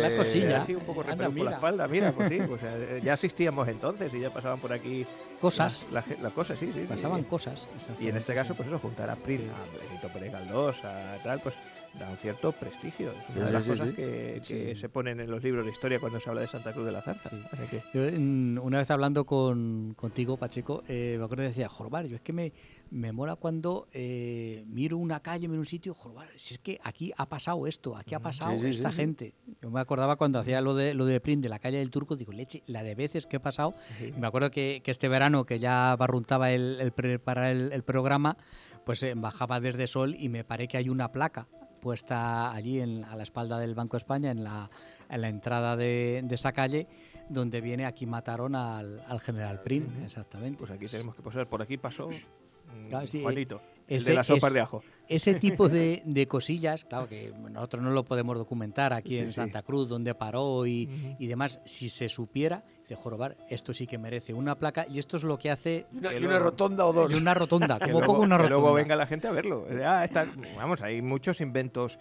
la cosilla. Así un poco repelús por la espalda, mira, pues sí, pues ya existíamos entonces y ya pasaban por aquí... Cosas. Las cosas, sí. Pasaban cosas. Y en este caso, pues eso, juntar a Prim, a Benito Pérez Galdós, a tal, pues da un cierto prestigio. Es una de las cosas que se ponen en los libros de historia cuando se habla de Santa Cruz de la Zarza. Así que... Yo, una vez hablando contigo, Pacheco, me acuerdo que decía, Jorbar, yo es que me mola cuando miro una calle, miro un sitio, Jorbar, si es que aquí ha pasado esto, aquí ha pasado esta gente. Yo me acordaba cuando hacía lo de Prim de la calle del Turco, digo, leche, la de veces que he pasado. Me acuerdo que este verano, que ya barruntaba preparar el programa, pues bajaba desde Sol y me paré que hay una placa puesta allí a la espalda del Banco de España, en la entrada de esa calle, donde viene aquí mataron al general Prim, exactamente. Pues aquí tenemos que pasar, por aquí pasó claro, sí, Juanito, el de las sopas de ajo. ese tipo de cosillas, claro que nosotros no lo podemos documentar aquí Sí, en sí. Santa Cruz, donde paró y demás, si se supiera, dice, jorobar, esto sí que merece una placa y esto es lo que hace... Y una rotonda o dos. Y una rotonda, Que como luego- poco una que rotonda. luego venga la gente a verlo. Vamos, hay muchos inventos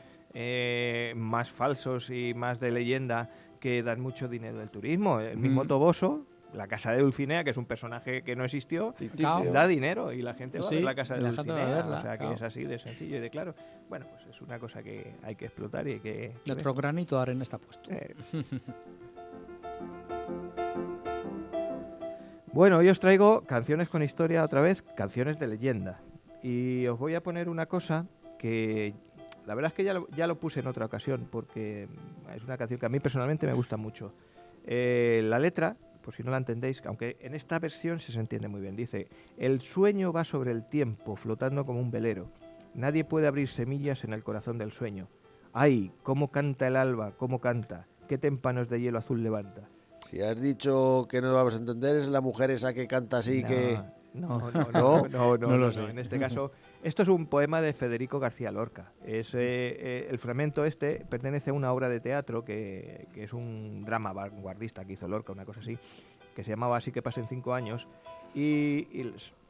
más falsos y más de leyenda que dan mucho dinero del turismo. El mismo Toboso, la casa de Dulcinea, que es un personaje que no existió, Ficticio. da dinero y la gente va a Sí, ver la casa de la gente va a Dulcinea. verla, O sea, que claro. es así de sencillo y de claro. Bueno, pues es una cosa que hay que explotar y hay que... Nuestro granito de arena está puesto. Bueno, hoy os traigo canciones con historia, otra vez, canciones de leyenda. Y os voy a poner una cosa que la verdad es que ya lo puse en otra ocasión, porque es una canción que a mí personalmente me gusta mucho. La letra, por si no la entendéis, aunque en esta versión se entiende muy bien, dice: el sueño va sobre el tiempo, flotando como un velero. Nadie puede abrir semillas en el corazón del sueño. ¡Ay, cómo canta el alba, cómo canta! ¡Qué témpanos de hielo azul levanta! Si has dicho que no vamos a entender, es la mujer esa que canta así que... No lo sé. En este caso, esto es un poema de Federico García Lorca. Es el fragmento este pertenece a una obra de teatro que es un drama vanguardista que hizo Lorca, una cosa así, que se llamaba Así que pasen 5 años, y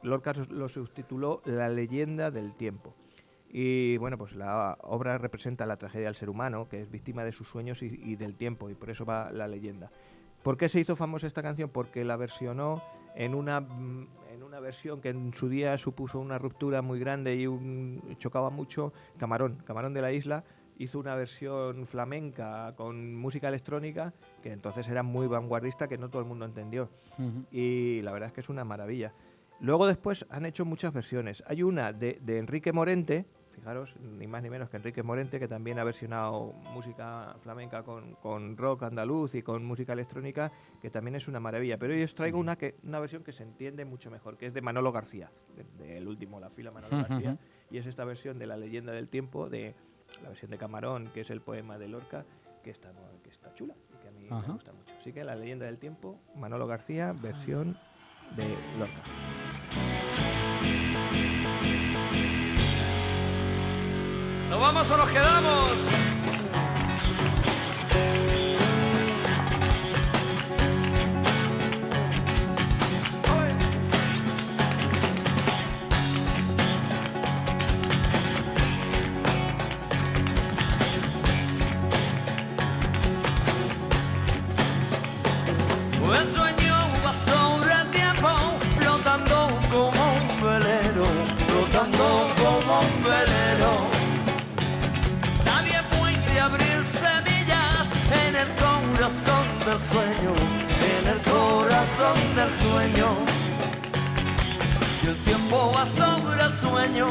Lorca lo subtituló La leyenda del tiempo. Y bueno, pues la obra representa la tragedia del ser humano, que es víctima de sus sueños y del tiempo, y por eso va la leyenda. ¿Por qué se hizo famosa esta canción? Porque la versionó en una versión que en su día supuso una ruptura muy grande y chocaba mucho. Camarón de la Isla hizo una versión flamenca con música electrónica que entonces era muy vanguardista, que no todo el mundo entendió. Y la verdad es que es una maravilla. Luego después han hecho muchas versiones. Hay una de Enrique Morente, fijaros, ni más ni menos que Enrique Morente, que también ha versionado música flamenca con rock andaluz y con música electrónica, que también es una maravilla. Pero hoy os traigo una versión que se entiende mucho mejor, que es de Manolo García, del último La Fila, Manolo García, y es esta versión de La leyenda del tiempo, de la versión de Camarón, que es el poema de Lorca, que está chula y que a mí me gusta mucho. Así que La leyenda del tiempo, Manolo García, versión de Lorca. ¿Nos vamos o nos quedamos? El sueño va sobre el tiempo, flotando como un velero, flotando como un velero. Nadie puede abrir semillas en el corazón del sueño, en el corazón del sueño. Y el tiempo va sobre el sueño,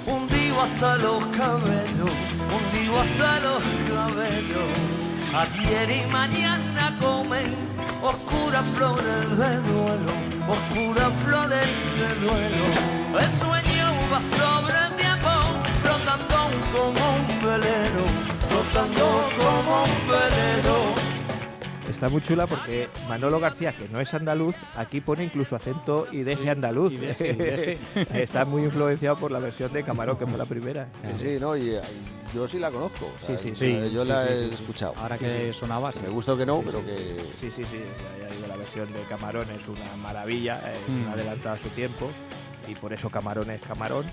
hundido hasta los cabellos, hundido hasta los cabellos. Ayer y mañana comen oscuras flores de duelo, oscuras flores de duelo. El sueño va sobre el tiempo, flotando como un velero, flotando como un velero. Está muy chula porque Manolo García, que no es andaluz, aquí pone incluso acento y deje andaluz. y deje. Está muy influenciado por la versión de Camarón, que fue la primera. Sí, no, y yo sí la conozco. O sea, yo la he escuchado. Ahora que sonaba, Me gusta o que no, pero que... Sí, ya digo, la versión de Camarón es una maravilla, es una adelantada a su tiempo, y por eso Camarón es Camarón.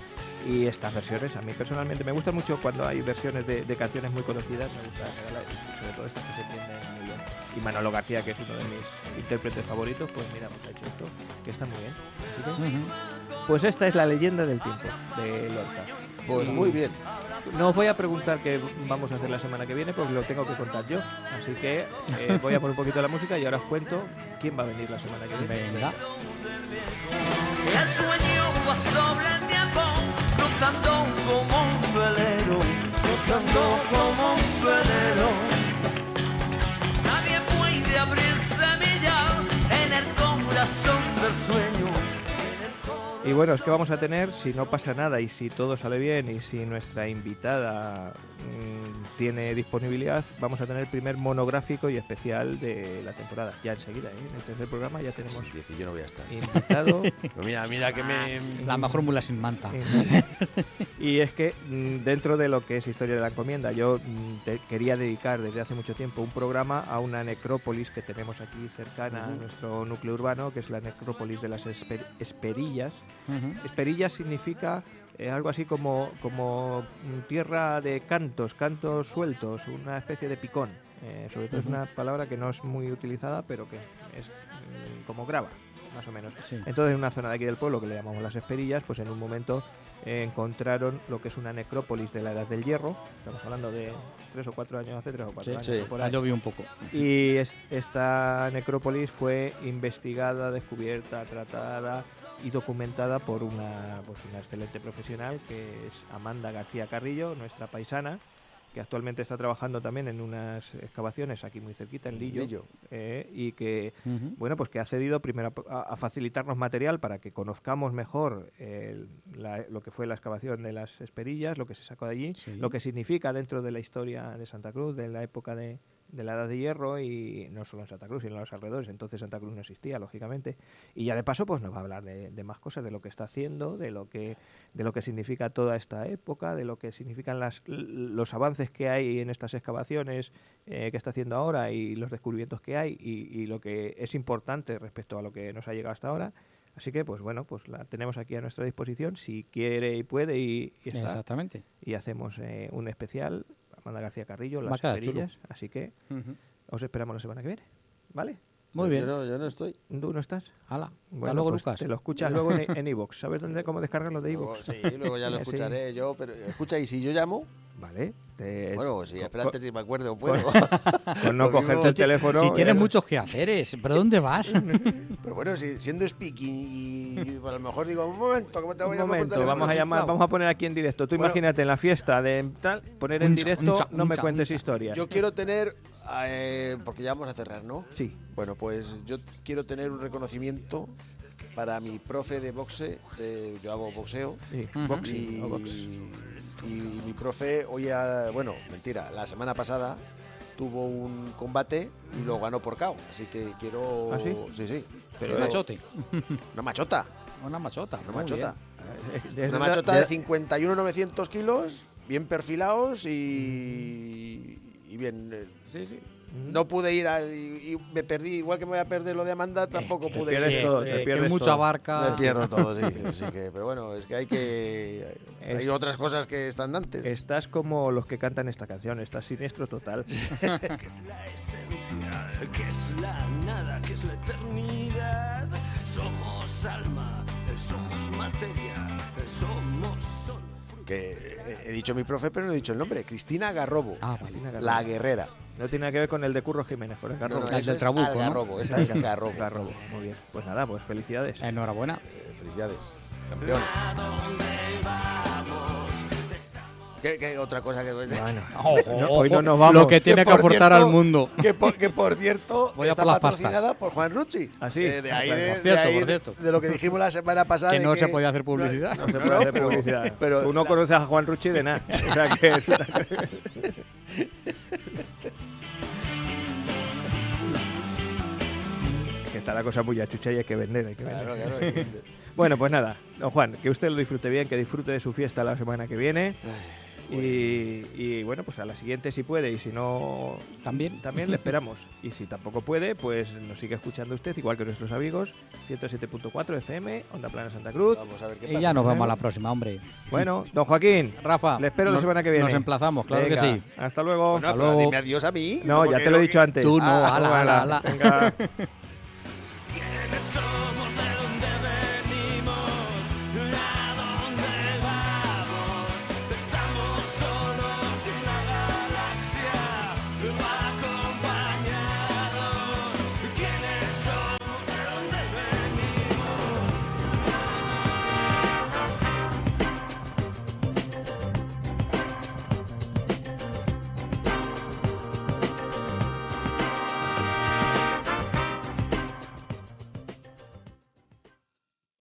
Y estas versiones a mí personalmente me gustan mucho cuando hay versiones de canciones muy conocidas, me gusta regalar, sobre todo estas que se entienden muy bien. Y Manolo García, que es uno de mis intérpretes favoritos, pues mira, pues ha hecho esto, que está muy bien. Así que, pues esta es La leyenda del tiempo, de Lorca. Pues Y muy bien. no os voy a preguntar qué vamos a hacer la semana que viene, porque lo tengo que contar yo. Así que voy a poner un poquito la música y ahora os cuento quién va a venir la semana que viene. venga. El sueño va sobre el tiempo, flotando como un velero, flotando como un velero. Nadie puede abrir semilla en el corazón del sueño. Y bueno, es que vamos a tener, si no pasa nada y si todo sale bien y si nuestra invitada tiene disponibilidad, vamos a tener el primer monográfico y especial de la temporada. Ya enseguida, en el tercer programa ya tenemos Yo no voy a estar. invitado. Mira que me... La mejor mula sin manta. Y es que dentro de lo que es Historia de la Encomienda, yo quería dedicar desde hace mucho tiempo un programa a una necrópolis que tenemos aquí cercana a nuestro núcleo urbano, que es la necrópolis de las Esperillas. Esperillas significa algo así como tierra de cantos sueltos, una especie de picón. Sobre todo es una palabra que no es muy utilizada, pero que es como grava, más o menos. Sí. Entonces, en una zona de aquí del pueblo que le llamamos las Esperillas, pues en un momento encontraron lo que es una necrópolis de la Edad del Hierro. Estamos hablando de 3 o 4 años, hace 3 o 4 años. sí. Por Ha ahí. llovido un poco. Y esta necrópolis fue investigada, descubierta, tratada y documentada por una excelente profesional que es Amanda García Carrillo, nuestra paisana, que actualmente está trabajando también en unas excavaciones aquí muy cerquita, en Lillo. Y que, bueno, pues que ha cedido primero a facilitarnos material para que conozcamos mejor lo que fue la excavación de las Esperillas, lo que se sacó de allí, lo que significa dentro de la historia de Santa Cruz, de la época de la Edad de Hierro, y no solo en Santa Cruz, sino en los alrededores. Entonces Santa Cruz no existía, lógicamente. Y ya de paso pues nos va a hablar de más cosas, de lo que está haciendo, de lo que significa toda esta época, de lo que significan los avances que hay en estas excavaciones que está haciendo ahora y los descubrimientos que hay y lo que es importante respecto a lo que nos ha llegado hasta ahora. Así que, pues bueno, pues la tenemos aquí a nuestra disposición, si quiere y puede y está. Exactamente. Y hacemos un especial, Amanda García Carrillo, Va a las quedar Esperillas. Así que os esperamos la semana que viene, ¿vale? Muy bien. Yo no estoy. ¿Tú no estás? Hala. Bueno, Hasta luego, pues Lucas. te lo escuchas luego en iVoox. ¿Sabes cómo descargar los de iVoox? Sí, luego ya lo Sí. escucharé yo, pero escucha, y si yo llamo, Vale. bueno, sí, espérate si me acuerdo, puedo. Con no Lo mismo, cogerte el tío, teléfono. Si tienes muchos quehaceres, ¿pero dónde vas? Pero bueno, siendo speaking y a lo mejor digo, un momento, ¿cómo te voy Un a llamar por momento, teléfono? vamos a llamar, vamos a poner aquí en directo. Tú Bueno. imagínate en la fiesta de tal, poner en Uncha, directo, uncha, no me uncha, cuentes uncha. historias. Yo quiero tener, porque ya vamos a cerrar, ¿no? Sí. Bueno, pues yo quiero tener un reconocimiento para mi profe de boxe, yo hago boxeo, Sí, Ujú. boxing, o box. y mi profe bueno, mentira, la semana pasada tuvo un combate y lo ganó por KO, así que quiero... ¿Ah, sí? Sí. Pero Quiero- Machote. Una machota, Una machota. una muy machota. Es Una machota de 51.900 kilos, bien perfilados y bien... Sí, sí. No pude ir y me perdí, igual que me voy a perder lo de Amanda, tampoco pude pierdes ir. todo, te que pierdes mucha todo. barca. Me pierdo todo, sí. Así que, pero bueno, es que hay otras cosas que están antes. Estás como los que cantan esta canción, estás siniestro total. ¿Qué es la esencia? ¿Qué es la nada? ¿Qué es la eternidad? Somos alma, somos materia, somos sol. Que he dicho mi profe, pero no he dicho el nombre. Cristina Garrobo, Ah, vale. Cristina Garrobo. la guerrera. No tiene nada que ver con el de Curro Jiménez, por el Garrobo. No, el eso del es Trabuco, ¿no? Algarrobo, esta es Garrobo. Garrobo, muy bien. Pues nada, pues felicidades. Enhorabuena. Felicidades, campeón. ¿Qué otra cosa que... Bueno, Ojo, hoy no ojo, nos vamos. Lo que tiene que por aportar cierto, al mundo. Que por cierto, Voy a está por las patrocinada por Juan Rucci. ¿Ah, sí? De ahí, Claro. de, Por cierto, de ahí por cierto. de lo que dijimos la semana pasada. Que de no se podía hacer publicidad. No se puede hacer pero- publicidad. pero Tú no conoces a Juan Rucci de nada. O sea que es que está la cosa muy achucha y hay que vender, hay que vender. Claro. Bueno, pues nada, don Juan, que usted lo disfrute bien, que disfrute de su fiesta la semana que viene. Y bueno, pues a la siguiente si puede, y si no, También. le esperamos. Y si tampoco puede, pues nos sigue escuchando usted, igual que nuestros amigos, 107.4 FM, Onda Plana Santa Cruz. Vamos a ver qué Y pasa. ya nos vemos a la próxima, hombre. Bueno, don Joaquín, Rafa. le espero la semana que viene. Nos emplazamos, claro Venga, que sí. Hasta luego. Bueno, Hasta pero luego. dime adiós a mí. No, ya porque te lo he dicho antes. Tú no, Ah, ala, ala, ala. Venga.